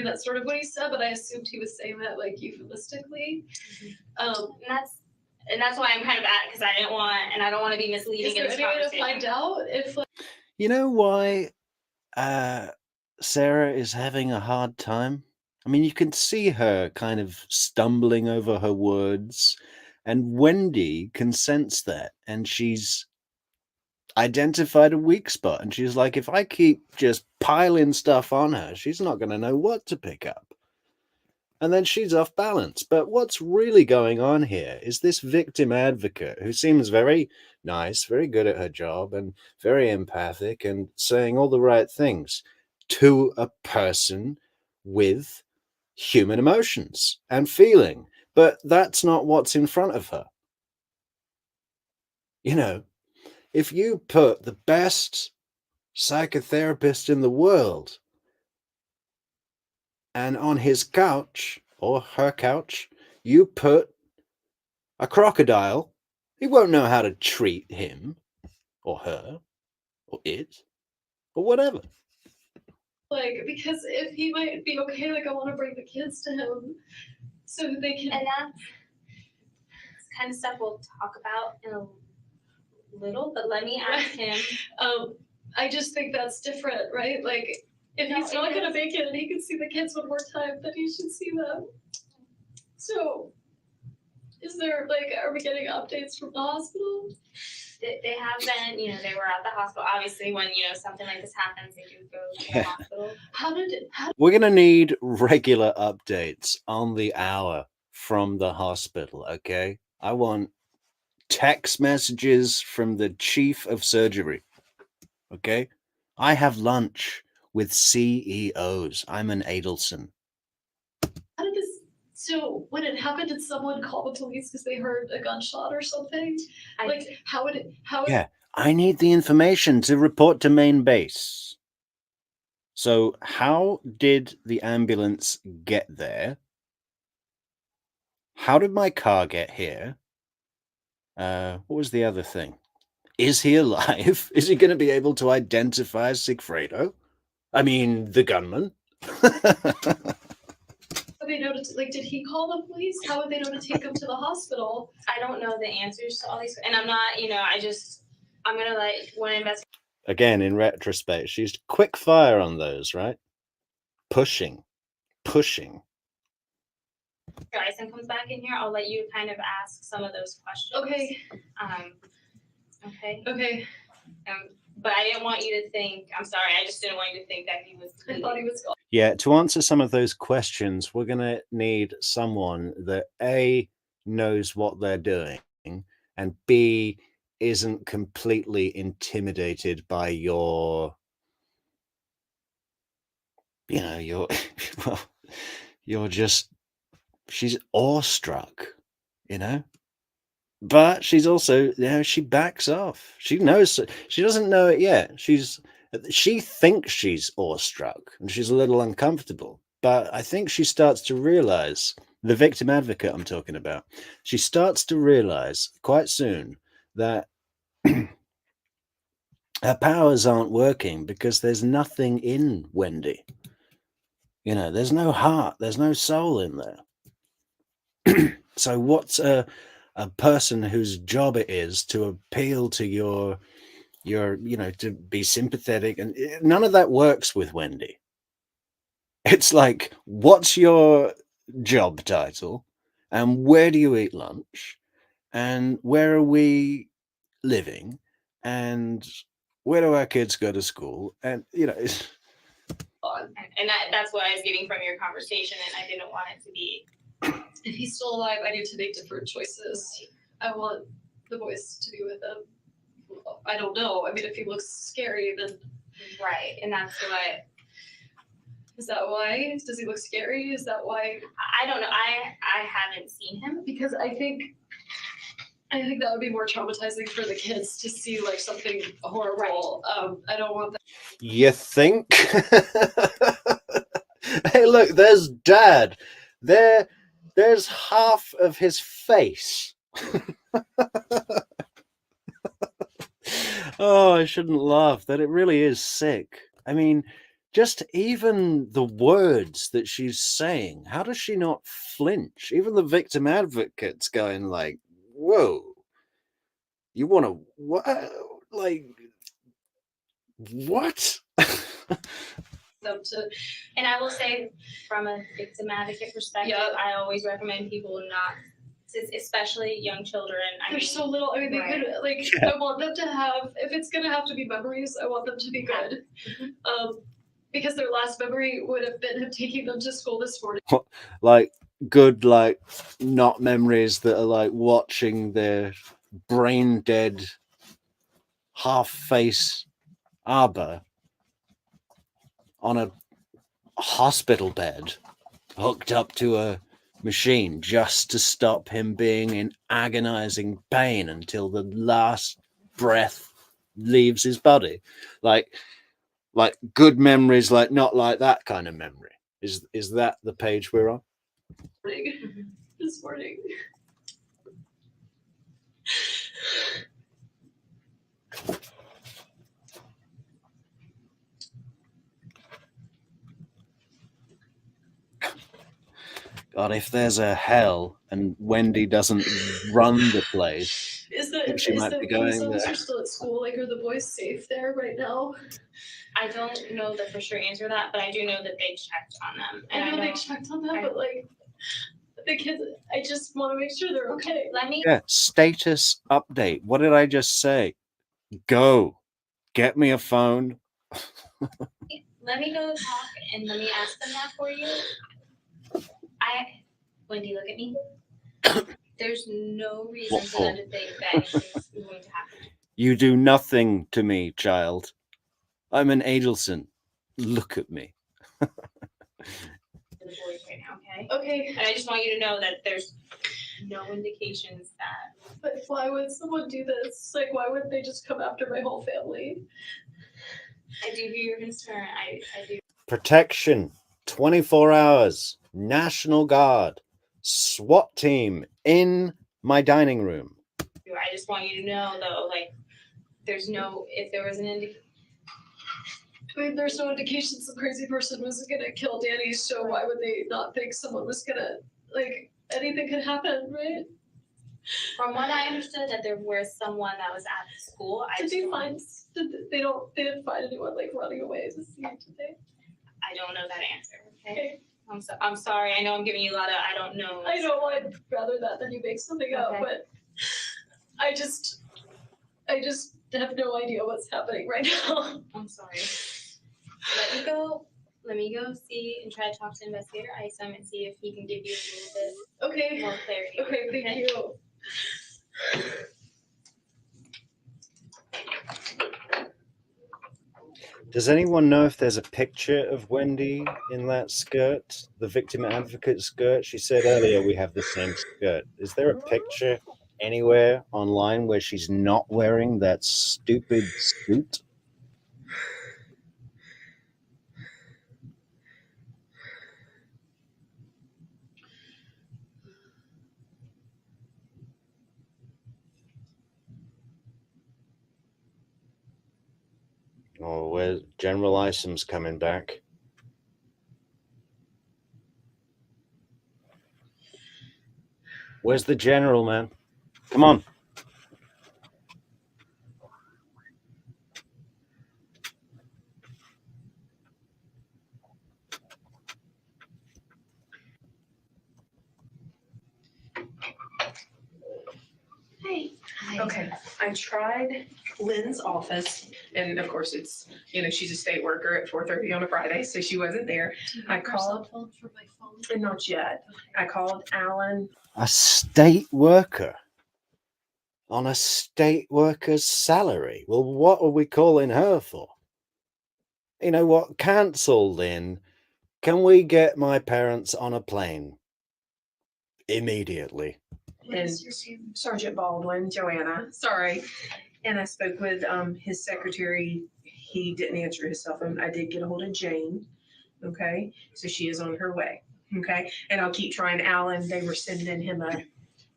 that's sort of what he said, but I assumed he was saying that like euphemistically. And that's why I'm kind of because I don't want to be misleading in this conversation. Is there any way to find out if? You know why Sarah is having a hard time? I mean, you can see her kind of stumbling over her words, and Wendy can sense that, and she's identified a weak spot, and she's like, if I keep just piling stuff on her, she's not going to know what to pick up. And then she's off balance. But what's really going on here is this victim advocate who seems very nice, very good at her job, and very empathic and saying all the right things. to a person with human emotions and feeling. But that's not what's in front of her. You know, if you put the best psychotherapist in the world and on his couch or her couch, you put a crocodile, he won't know how to treat him or her or it or whatever. Like, because if he might be okay, like, I want to bring the kids to him so that they can. And that's kind of stuff we'll talk about in a little, but let me ask him. I just think that's different, right? Like, if No, he's not it going to is. make it and he can see the kids one more time, then he should see them. So, is there, like, are we getting updates from the hospital? They have been, you know, they were at the hospital. Obviously, when, you know, something like this happens, they do go to the Yeah. hospital. We're going to need regular updates on the hour from the hospital, okay? I want text messages from the chief of surgery, okay? I have lunch with CEOs. I'm an Adelson. How did this, so when it happened, did someone call the police because they heard a gunshot or something? Like, how would it, Yeah, I need the information to report to main base. So how did the ambulance get there? How did my car get here? What was the other thing? Is he alive? Is he going to be able to identify Sigfredo? I mean, the gunman. they know to, like, did he call the police? How would they know to take him to the hospital? I don't know the answers to all these, and I'm not, you know, I'm gonna let one investigator. Again, in retrospect, she's quick fire on those, right? Pushing. Isom comes back in here, I'll let you kind of ask some of those questions. Okay. Okay. Okay. But I didn't want you to think. I'm sorry. I just didn't want you to think that he was. I thought he was gone. Yeah, to answer some of those questions, we're going to need someone that A, knows what they're doing, and B, isn't completely intimidated by your, you know, your, well, you're just, she's awestruck, you know? But she's also, you know, she backs off. She knows, she doesn't know it yet. She thinks she's awestruck and she's a little uncomfortable. But I think she starts to realize, the victim advocate I'm talking about, she starts to realize quite soon that her powers aren't working because there's nothing in Wendi. You know, there's no heart, there's no soul in there. So what's a person whose job it is to appeal to your, you know, to be sympathetic, and none of that works with Wendi. It's like, what's your job title, and where do you eat lunch, and where are we living, and where do our kids go to school, and you know, it's... And that's what I was getting from your conversation, and I didn't want it to be. If he's still alive, I need to make different choices. I want the boys to be with him. I don't know. I mean, if he looks scary, then Right, and that's what. is that why? Does he look scary? Is that why? I don't know. I haven't seen him. Because I think that would be more traumatizing for the kids to see like something horrible. I don't want that. You think? Hey, look, there's Dad. There's half of his face. Oh, I shouldn't laugh. That it really is sick. I mean, just even the words that she's saying, how does she not flinch? Even the victim advocate's going like, whoa, you want to, what? Like, what? Them to, And I will say, from a victim advocate perspective, Yeah. I always recommend people not, especially young children. they're so little. I mean, they Right. could like. Yeah. I want them to have. If it's gonna have to be memories, I want them to be good. Because their last memory would have been him taking them to school this morning. Like, good, like, not memories that are like watching their brain dead half face Arbor on a hospital bed, hooked up to a machine just to stop him being in agonizing pain until the last breath leaves his body. Like good memories, like not like that kind of memory. Is that the page we're on? This morning. God, if there's a hell and Wendi doesn't run the place, Is I the think she is might the be police going there. officer still at school? Like, are the boys safe there right now? I don't know the for sure answer to that, but I do know that they checked on them. And I know they checked on that, but like the kids, I just want to make sure they're okay. let me Yeah, status update. What did I just say? Go. Get me a phone. let me go talk and let me ask them that for you. Wendi, look at me. There's no reason for them to think that anything's going to happen. You do nothing to me, child. I'm an Adelson. Look at me. The boys right now, okay? Okay, And I just want you to know that there's no indications that but why would someone do this? Like, why wouldn't they just come after my whole family? I do hear your concern. I do. Protection. 24 hours. National Guard. SWAT team in my dining room. I just want you to know though, like there's no if there was an indication. I mean, there's no indication some crazy person was gonna kill Danny, so why would they not think someone was gonna, like, anything could happen, right? From what I understood, that there was someone that was at the school. Did they find, they didn't find anyone, like, running away to see it, did they? I don't know that answer. Okay. Okay. I'm sorry. I know I'm giving you a lot of I don't know. I know I'd rather that than you make something up, Okay. but I just have no idea what's happening right now. I'm sorry. Let me go see and try to talk to Investigator Isom and see if he can give you a little bit Okay, more clarity. okay, thank you. Does anyone know if there's a picture of Wendi in that skirt? The victim advocate skirt? She said earlier we have the same skirt. Is there a picture anywhere online where she's not wearing that stupid suit? Oh, where's General Isom's coming back? Where's the general, man? Come on. Hey. Okay, I tried Lynn's office, and of course it's, she's a state worker at 4:30 on a Friday, so she wasn't there. I called, Phone for my phone. and not yet. I called Alan. A state worker on a state worker's salary. Well, what are we calling her for? You know what? Cancel, Lynn. Can we get my parents on a plane immediately? What is your name? Sergeant Baldwin, Joanna, sorry. And I spoke with his secretary. He didn't answer his cell phone. I did get a hold of Jane. Okay, so she is on her way. Okay, and I'll keep trying Alan. They were sending him a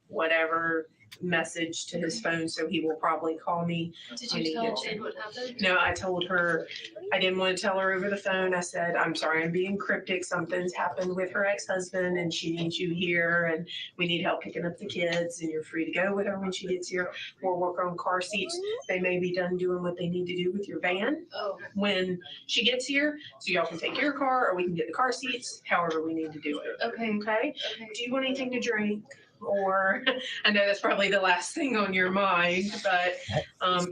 whatever message to his phone, so he will probably call me. Did when you he tell gets Jane what happened? No, I told her, I didn't want to tell her over the phone. I said, I'm sorry, I'm being cryptic. Something's happened with her ex-husband and she needs you here and we need help picking up the kids and you're free to go with her when she gets here. We'll work on car seats. They may be done doing what they need to do with your van Oh, when she gets here. So y'all can take your car or we can get the car seats, however we need to do it. okay, Okay? okay. Do you want anything to drink? Or, I know that's probably the last thing on your mind, but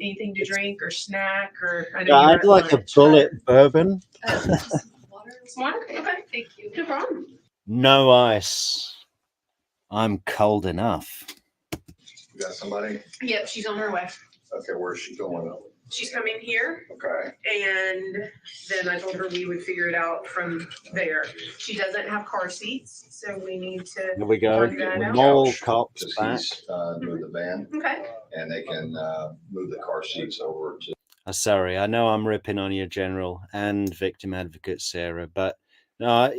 anything to drink or snack or, I know Yeah, you're I'd at like a lunch, bullet bourbon. Just some water. but- Water? Okay, Thank you. no problem. No ice. I'm cold enough. You got somebody? Yep, she's on her way. Okay, where's she going? She's coming here, Okay, and then I told her we would figure it out from there. She doesn't have car seats, so we need to Here we go. work that out. Mall cops because back. he's doing the van, Okay. and they can move the car seats over to. Sorry, I know I'm ripping on you, General, and victim advocate Sarah, but no,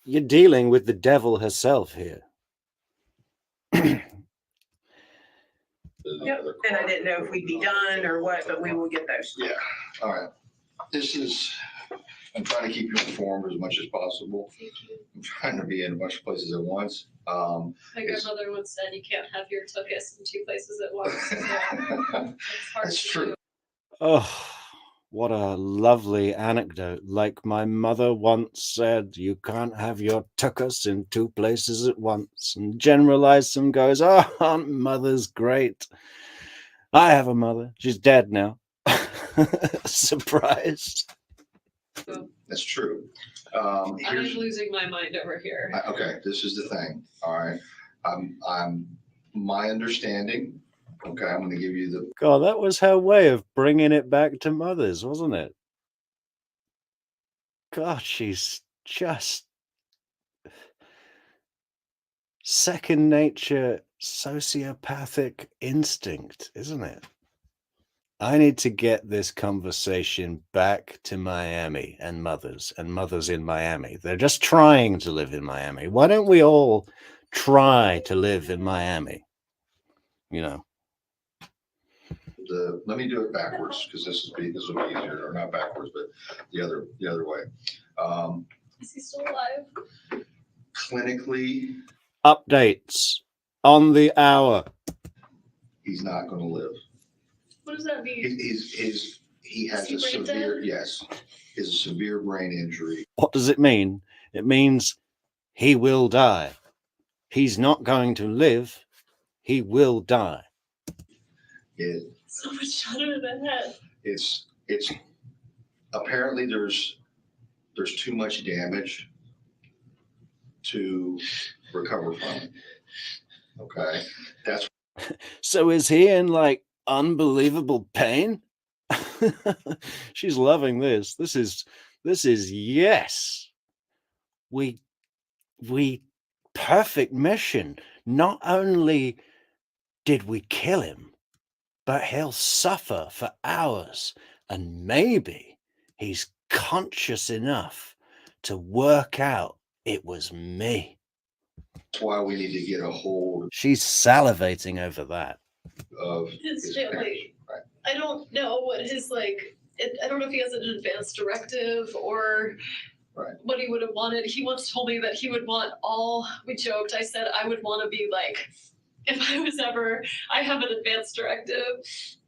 you're dealing with the devil herself here. Yep. And I didn't know if we'd be done or what, but we will get those. Yeah, all right. I'm trying to keep you informed as much as possible. I'm trying to be in a bunch of places at once. My grandmother once said you can't have your tuchus in 2 places at once. So it's hard That's to true. do. Oh, what a lovely anecdote. Like my mother once said, you can't have your tuchus in 2 places at once. And General Isom goes, oh, Aunt Mother's great. I have a mother. She's dead now. Surprise. That's true. I'm losing my mind over here. Okay, this is the thing, all right? I'm my understanding, okay, I'm gonna give you the, God, that was her way of bringing it back to Mother's, wasn't it? God, she's just second nature sociopathic instinct, isn't it? I need to get this conversation back to Miami and Mother's in Miami. They're just trying to live in Miami. Why don't we all try to live in Miami? let me do it backwards, because this will be easier, or not backwards, but the other way. Is he still alive? Clinically, Updates on the hour. he's not gonna live. What does that mean? He has Is he brain dead? Yes, is a severe brain injury. What does it mean? It means he will die. He's not going to live. He will die. So much shot in the head. It's apparently there's too much damage to recover from. Okay, that's So is he in like unbelievable pain? She's loving this. This is yes. We perfect mission. Not only did we kill him, but he'll suffer for hours, and maybe he's conscious enough to work out it was me. why we need to get a hold She's salivating over that. of His parents. family. Right. I don't know what his I don't know if he has an advance directive or Right. what he would have wanted. He once told me that he would want all. We joked. I said I would want to be like, if I have an advance directive.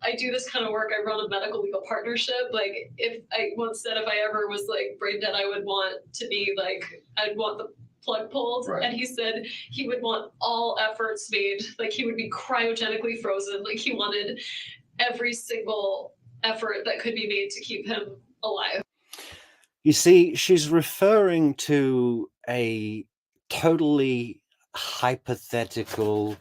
I do this kind of work. I run a medical legal partnership. Like, if I once said if I ever was like brain dead, I would want to be like, I'd want the plug pulled. Right. And he said he would want all efforts made. Like, he would be cryogenically frozen. Like, he wanted every single effort that could be made to keep him alive. You see, she's referring to a totally hypothetical,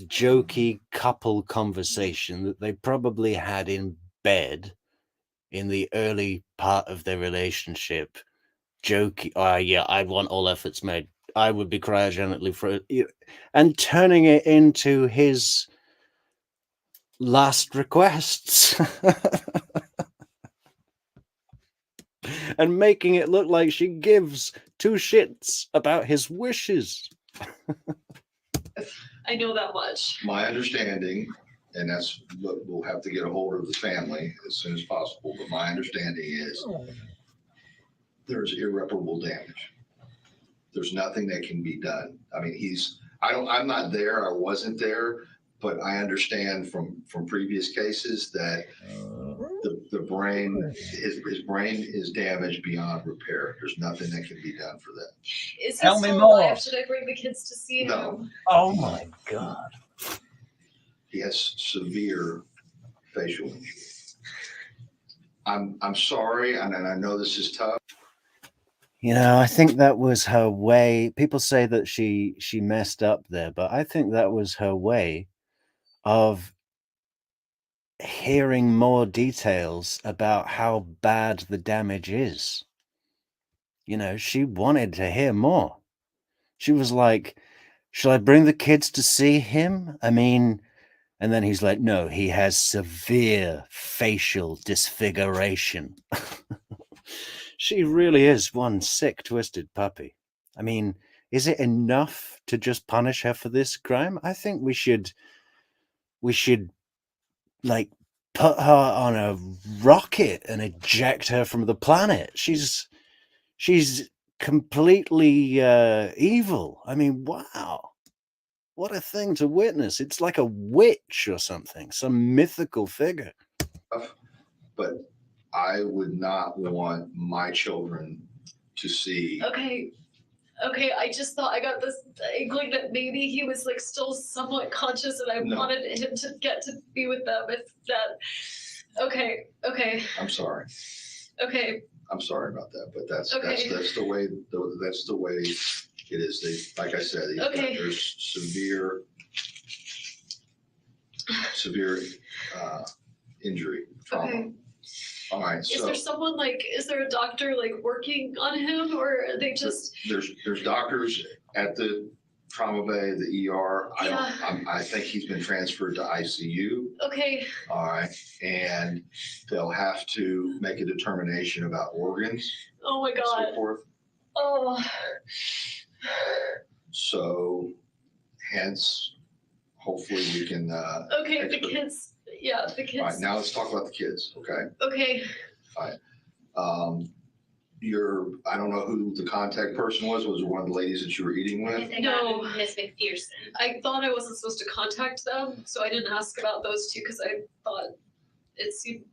jokey couple conversation that they probably had in bed in the early part of their relationship. Jokey, yeah, I want all efforts made. I would be cryogenically frozen, and turning it into his last requests. And making it look like she gives 2 shits about his wishes. I know that much. My understanding, and that's what we'll have to get a hold of the family as soon as possible, but my understanding is there's irreparable damage. There's nothing that can be done. I mean, I'm not there, I wasn't there, but I understand from previous cases that the brain, his brain is damaged beyond repair. There's nothing that can be done for that. Is he Tell me still more. alive? Should I bring the kids to see him? No. Oh my God. He has severe facial injury. I'm sorry, and I know this is tough. I think that was her way. People say that she messed up there, but I think that was her way of hearing more details about how bad the damage is. You know, she wanted to hear more. She was like, "Shall I bring the kids to see him? I mean," and then he's like, "No, he has severe facial disfiguration." She really is one sick, twisted puppy. I mean, is it enough to just punish her for this crime? I think we should like put her on a rocket and eject her from the planet. She's completely evil. I mean, wow. What a thing to witness. It's like a witch or something, some mythical figure. But I would not want my children to see. Okay, I just thought I got this inkling that maybe he was like still somewhat conscious and I No. wanted him to get to be with them. If that, okay, I'm sorry. okay. I'm sorry about that, but that's Okay. that's the way it is. They, like I said, Okay. there's severe injury, trauma. Okay. All right, Is so there someone is there a doctor like working on him, or are they just? there's doctors at the trauma bay, the ER. Yeah. I think he's been transferred to ICU. Okay. All right, and they'll have to make a determination about organs. Oh my and God. so forth. Oh. So, hence, hopefully we can. Okay, the kids. Yeah, the kids. All right, now let's talk about the kids. Okay. Okay. I don't know who the contact person was. Was it one of the ladies that you were eating with? No. Miss McPherson. I thought I wasn't supposed to contact them, so I didn't ask about those two because I thought it seemed.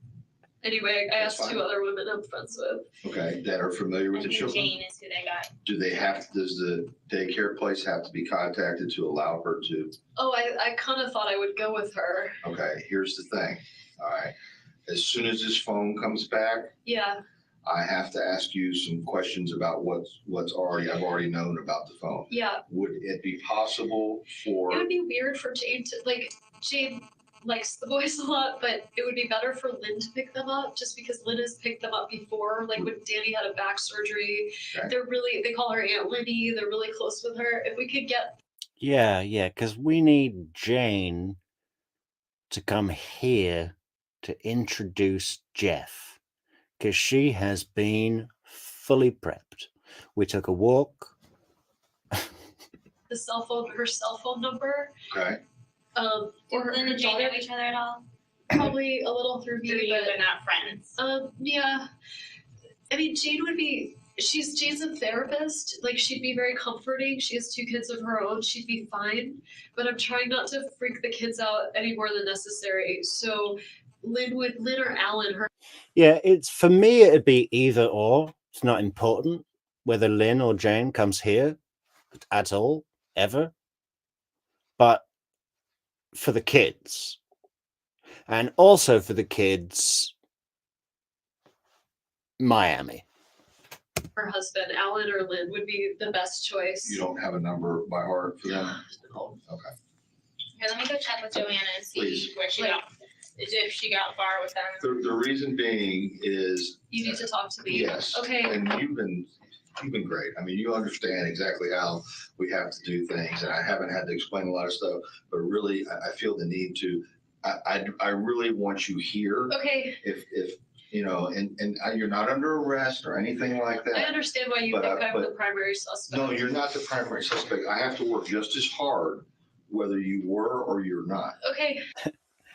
Anyway, I That's asked two fine. other women I'm friends with. Okay, that are familiar with I the think children. Jane is who they got. Does the daycare place have to be contacted to allow her to? Oh, I kind of thought I would go with her. Okay, here's the thing. All right, as soon as this phone comes back, Yeah. I have to ask you some questions about I've already known about the phone. Yeah. Would it be possible for? It would be weird for Jane to Jane likes the boys a lot, but it would be better for Lynn to pick them up just because Lynn has picked them up before. Like when Danny had a back surgery, Okay. they call her Aunt Lindy. They're really close with her. If we could get. Yeah, because we need Jane to come here to introduce Jeff, because she has been fully prepped. We took a walk. Her cell phone number. Okay. Do Lynn and Jane know each other at all? Probably a little through Through me, you, but but not friends. yeah. I mean, Jane's a therapist. Like, she'd be very comforting. She has two kids of her own. She'd be fine. But I'm trying not to freak the kids out any more than necessary. So Lynn or Alan, Yeah, for me, it'd be either or. It's not important whether Lynn or Jane comes here at all, ever. But for the kids, and also for the kids, Miami. her husband, Alan or Lynn, would be the best choice. You don't have a number by heart for them? No. Okay. Here, let me go check with Joanna and see Please. where she got, if she got far with them. The reason being is. You need to talk to me. Yes. Okay. And you've been great. I mean, you understand exactly how we have to do things, and I haven't had to explain a lot of stuff, but really, I feel the need to. I really want you here. Okay. If and you're not under arrest or anything like that. I understand why you think I'm the primary suspect. No, you're not the primary suspect. I have to work just as hard, whether you were or you're not. Okay.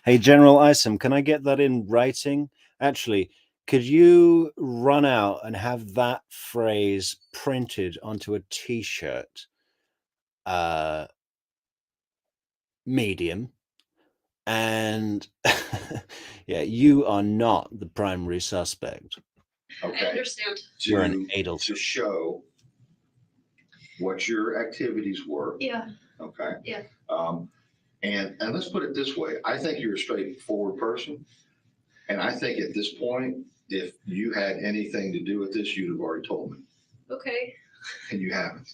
Hey, General Isom, can I get that in writing? Actually, could you run out and have that phrase printed onto a T-shirt? Medium. And yeah, you are not the primary suspect. Okay. I understand. You're an Adelson. To show what your activities were. Yeah. Okay. Yeah. And let's put it this way. I think you're a straightforward person. And I think at this point, if you had anything to do with this, you'd have already told me. Okay. And you haven't.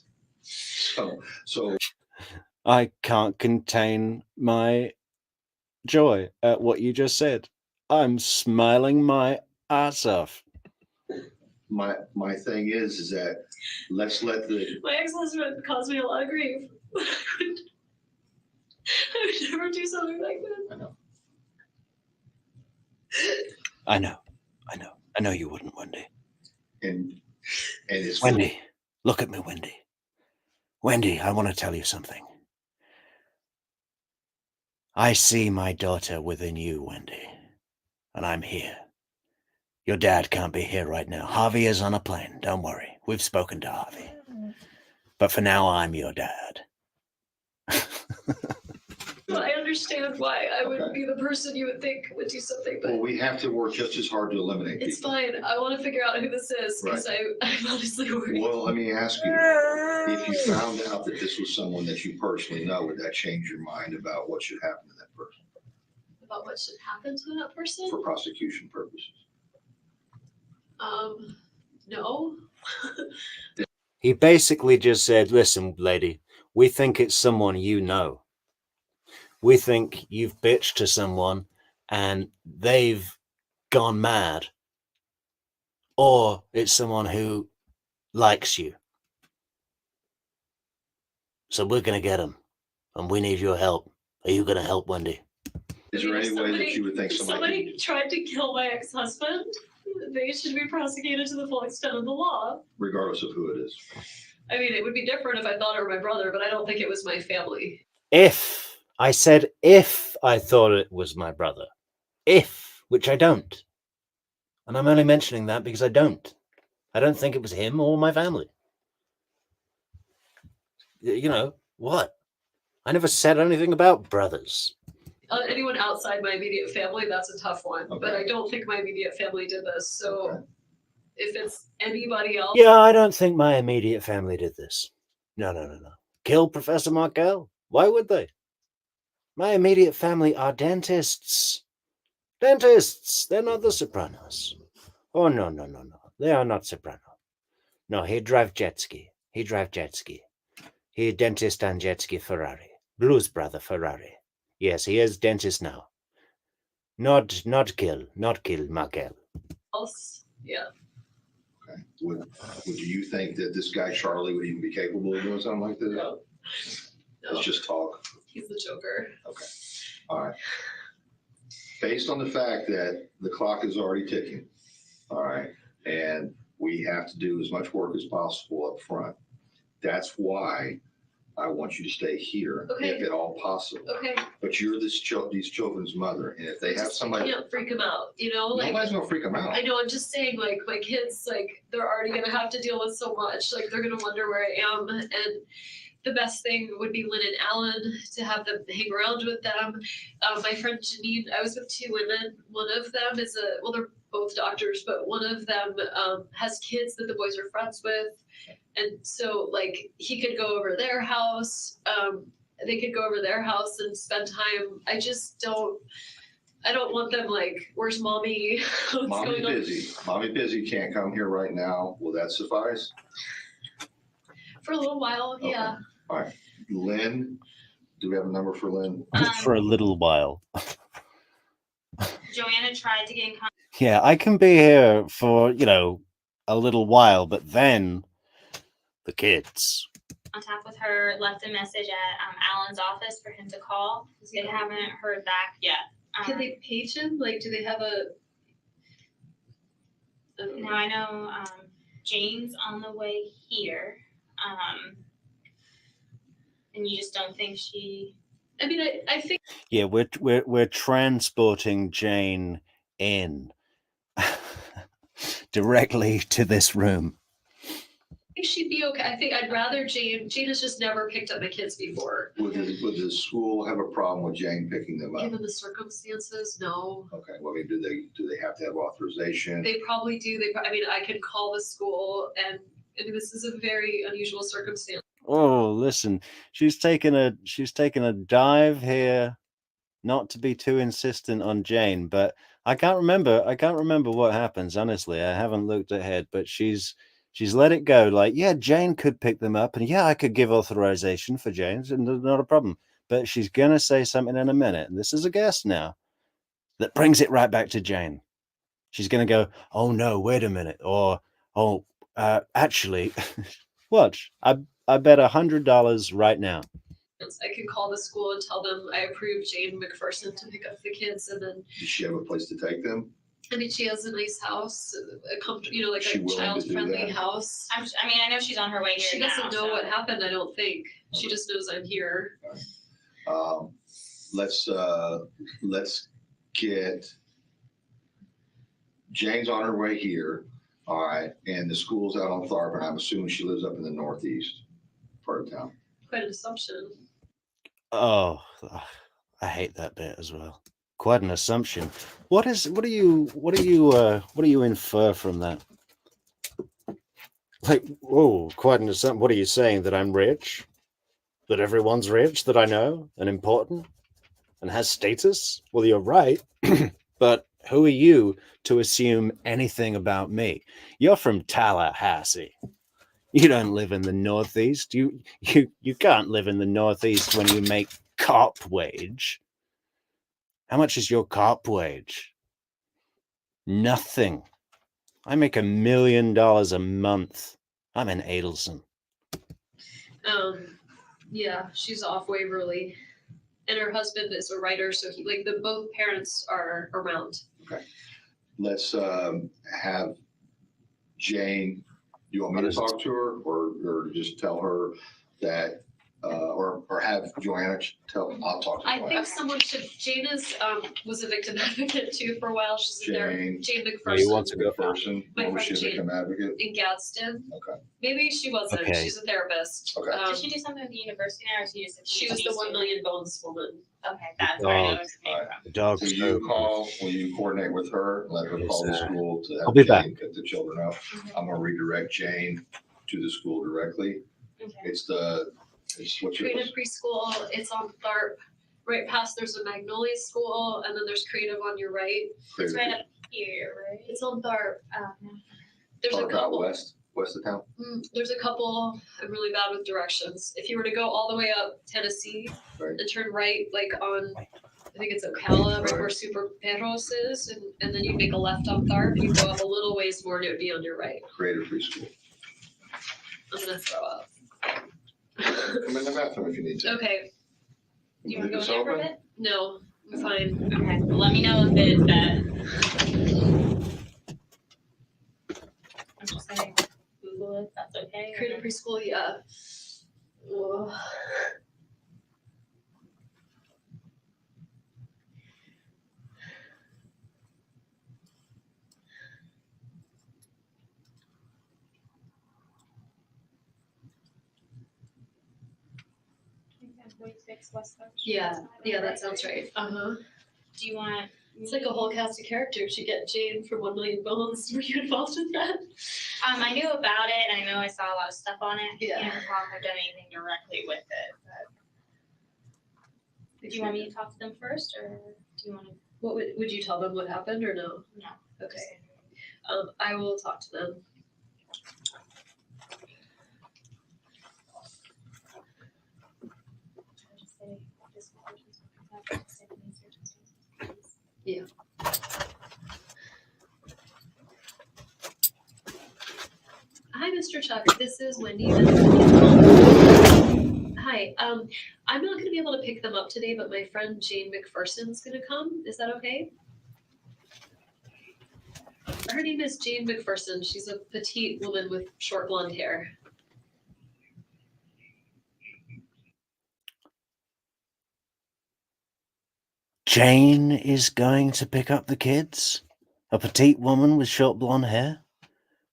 So I can't contain my joy at what you just said. I'm smiling my ass off. My thing is that let's let the, My ex-husband caused me a lot of grief. I would never do something like that. I know. I know you wouldn't, Wendy. And it's Wendy, look at me, Wendy. Wendy, I want to tell you something. I see my daughter within you, Wendy, and I'm here. Your dad can't be here right now. Harvey is on a plane. Don't worry. We've spoken to Harvey. But for now, I'm your dad. Well, I understand why I would Okay. be the person you would think would do something, but well, we have to work just as hard to eliminate it's people. fine. I want to figure out who this is because I'm honestly worried. Well, let me ask you, if you found out that this was someone that you personally know, would that change your mind about what should happen to that person About what should happen to that person? for prosecution purposes? No. He basically just said, listen, lady, we think it's someone you know. We think you've bitched to someone and they've gone mad. Or it's someone who likes you. So we're going to get him. And we need your help. Are you going to help, Wendy? Is there any way that you would think If somebody tried to kill my ex-husband, they should be prosecuted to the full extent of the law. regardless of who it is? I mean, it would be different if I thought it were my brother, but I don't think it was my family. If I said if I thought it was my brother. If, which I don't. And I'm only mentioning that because I don't. I don't think it was him or my family. You know, what? I never said anything about brothers. Anyone outside my immediate family, that's a tough one. Okay. But I don't think my immediate family did this. So Okay. if it's anybody else, Yeah, I don't think my immediate family did this. No. Kill Professor Markel? Why would they? My immediate family are dentists. Dentists! They're not the Sopranos. Oh, no. They are not Soprano. No, he drive jet ski. He dentist and jet ski Ferrari. Blues Brother Ferrari. Yes, he is dentist now. Not kill Markel. else, yeah. Okay. Would you think that this guy Charlie would even be capable of doing something like this? No. It's just talk. He's the Joker. Okay. All right. Based on the fact that the clock is already ticking, all right, and we have to do as much work as possible up front. That's why I want you to stay here, Okay. if at all possible. Okay. But you're these children's mother, and if they have somebody, You can't freak him out, you know? Like, nobody's gonna freak them out. I know, I'm just saying, like, my kids, like, they're already gonna have to deal with so much. Like, they're gonna wonder where I am. And the best thing would be Lynn and Alan, to have them hang around with them. My friend Janine, I was with two women. One of them is they're both doctors, but one of them has kids that the boys are friends with. And so, like, he could go over their house. They could go over their house and spend time. I don't want them like, where's mommy? What's Mommy's going on? busy. Mommy busy, can't come here right now. Will that suffice? For a little while, Okay. yeah. All right. Lynn, do we have a number for Lynn? For a little while. Joanna tried to get in contact. Yeah, I can be here for, a little while, but then the kids. With her, left a message at Alan's office for him to call. They haven't heard back yet. Can they page him? Like, do they have a? Now I know Jane's on the way here, and you just don't think she. I mean, I think. Yeah, we're transporting Jane in directly to this room. She'd be okay. I think I'd rather Jane. Jane has just never picked up my kids before. Would the school have a problem with Jane picking them up? Given the circumstances, no. Okay, well, I mean, do they have to have authorization? They probably do. I mean, I can call the school, and this is a very unusual circumstance. Oh, listen, she's taken a dive here, not to be too insistent on Jane, but I can't remember what happens, honestly. I haven't looked ahead, but she's let it go. Like, yeah, Jane could pick them up, and yeah, I could give authorization for Jane, and not a problem. but she's going to say something in a minute, and this is a guess now, that brings it right back to Jane. She's going to go, oh, no, wait a minute. Or, oh, actually, watch. I bet $100 right now. I can call the school and tell them I approve Jane McPherson to pick up the kids, and then Does she have a place to take them? I mean, she has a nice house, like She a willing to do child-friendly that? house. I mean, I know she's on her way here She now. doesn't know so- what happened. I don't think she just knows I'm here. Let's get Jane's on her way here. All right, and the school's out on Tharp, and I'm assuming she lives up in the northeast part of town. Quite an assumption. Oh, I hate that bit as well. Quite an assumption. What do you infer from that? Like, whoa, quite an assumption. What are you saying? That I'm rich? That everyone's rich that I know and important and has status? Well, you're right. But who are you to assume anything about me? You're from Tallahassee. You don't live in the Northeast. You can't live in the Northeast when you make cop wage. How much is your cop wage? Nothing. I make $1 million a month. I'm in Adelson. Yeah, she's off Waverly, and her husband is a writer, so both parents are around. Let's have Jane. You want me to talk to her, or just tell her that, or have Joanna tell? I'll talk to I Joanna. think someone should. Jane was a victim advocate too for a while. She's in there. Jane. Jane You McPherson want to go Person. My What was friend she a Jane. victim advocate? in Gadsden. Okay. Maybe she wasn't. Okay. She's a therapist. Okay. Did she do something with the university now, or she just? She was the 1 million bones woman. Okay, that's where I know it's came Alright. from. The dog's Will you coordinate with her, let her Yes, call the sir. school to I'll have be Jane back. pick the children up? I'm gonna redirect Jane to the school directly. Okay. It's what's your, Creative preschool. It's on Tharp. Right past there's a Magnolia school, and then there's Creative on your right. It's right up here, right? It's on Tharp. Oh, There's a talk about couple. west of town? There's a couple. I'm really bad with directions. If you were to go all the way up Tennessee Right. and turn right, like on, I think it's Ocala, right Right. where Super Perros is, and then you make a left on Tharp. You go up a little ways more, and it would be on your right. Creative preschool. I'm gonna throw up. Come in the bathroom if you need to. Okay. Do you want to Leave go this in there for a open? bit? No, I'm fine. Okay, well, let me know if it's bad. I'm just gonna Google it, that's okay. or- Creative preschool, yeah. Whoa. Yeah, that sounds right. Uh huh. Do you want? It's like a whole cast of characters. You get Jane from 1 Million Bones. Were you involved in that? I knew about it, and I know I saw a lot of stuff on it. Yeah. I can't recall if I've done anything directly with it, but. Do you want me to talk to them first, or do you want to? What would you tell them what happened or no? No. Okay. I will talk to them. Hi, Mr. Chuck. This is Wendi Adelson. Hi. I'm not going to be able to pick them up today, but my friend Jane McPherson's going to come. Is that okay? Her name is Jane McPherson. She's a petite woman with short blonde hair. Jane is going to pick up the kids? A petite woman with short blonde hair?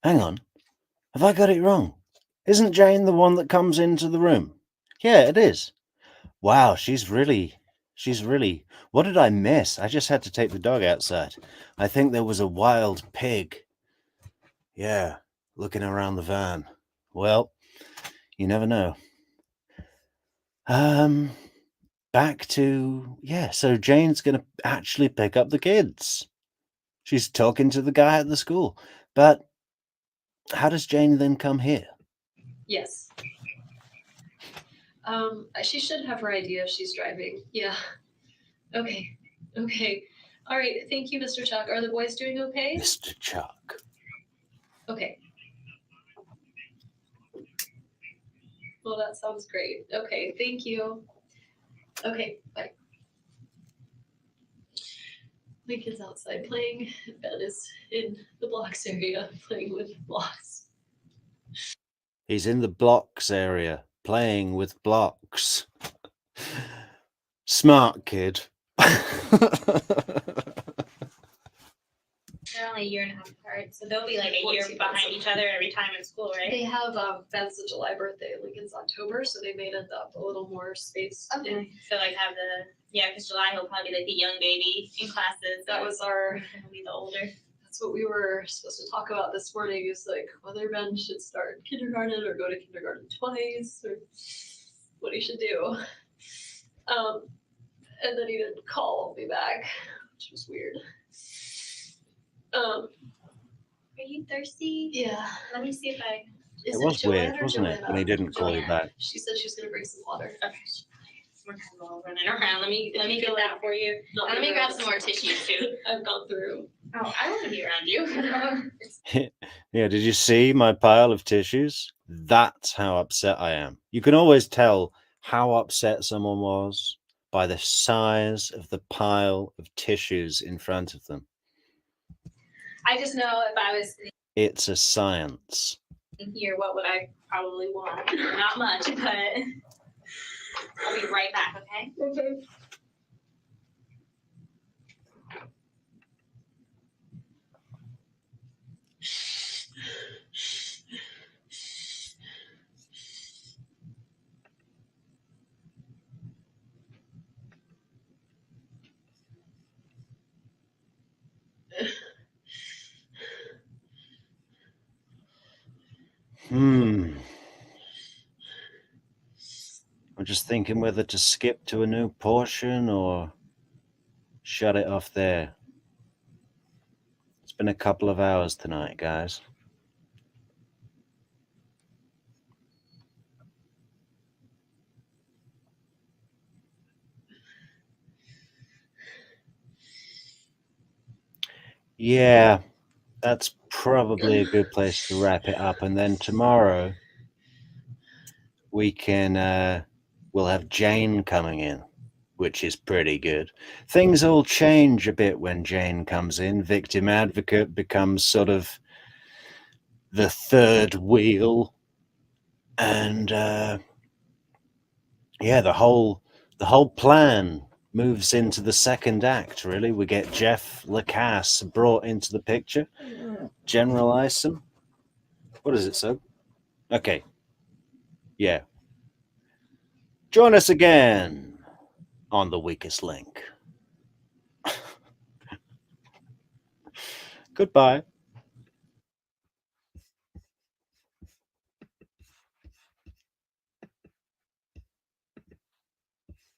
Hang on. Have I got it wrong? Isn't Jane the one that comes into the room? Yeah, it is. Wow, she's really... What did I miss? I just had to take the dog outside. I think there was a wild pig. Yeah, looking around the van. Well, you never know. Back to... Yeah, so Jane's going to actually pick up the kids. She's talking to the guy at the school. But how does Jane then come here? Yes. She should have her idea if she's driving. Yeah. Okay. Okay. All right. Thank you, Mr. Chuck. Are the boys doing okay? Mr. Chuck. Okay. Well, that sounds great. Okay. Thank you. Okay. Bye. My kid's outside playing. Ben is in the blocks area playing with blocks. He's in the blocks area playing with blocks. Smart kid. They're only a year and a half apart, so they'll be like a year 14 behind months. each other every time in school, right? They have Ben's a July birthday, Lincoln's October, so they made it up a little more space. Okay. So like have because July he'll probably be like the young baby in classes. That was our. He'll be the older. That's what we were supposed to talk about this morning. Is like whether Ben should start kindergarten or go to kindergarten twice, or what he should do. And then he didn't call me back, which was weird. Are you thirsty? Yeah. Let me see if I. It Is was Joanne weird, or wasn't it, when he Joanna? didn't call you Joanna. back? She said she was gonna bring some water. Okay. We're kind of all running around. Let me If you get feel that like for you. Not And let me gonna- grab some more tissues too. I've gone through. Oh, I want to be around you. Yeah, did you see my pile of tissues? That's how upset I am. You can always tell how upset someone was by the size of the pile of tissues in front of them. I just know if I was It's a science. here, what would I probably want? Not much, but I'll be right back, okay? Okay. I'm just thinking whether to skip to a new portion or shut it off there. It's been a couple of hours tonight, guys. Yeah, that's probably a good place to wrap it up. And then tomorrow we can we'll have Jane coming in, which is pretty good. Things all change a bit when Jane comes in. Victim advocate becomes sort of the third wheel, and yeah, the whole plan moves into the second act. Really, we get Jeff Lacasse brought into the picture. General Isom. What is it, so? Okay. Yeah. Join us again on The Weakest Link. Goodbye.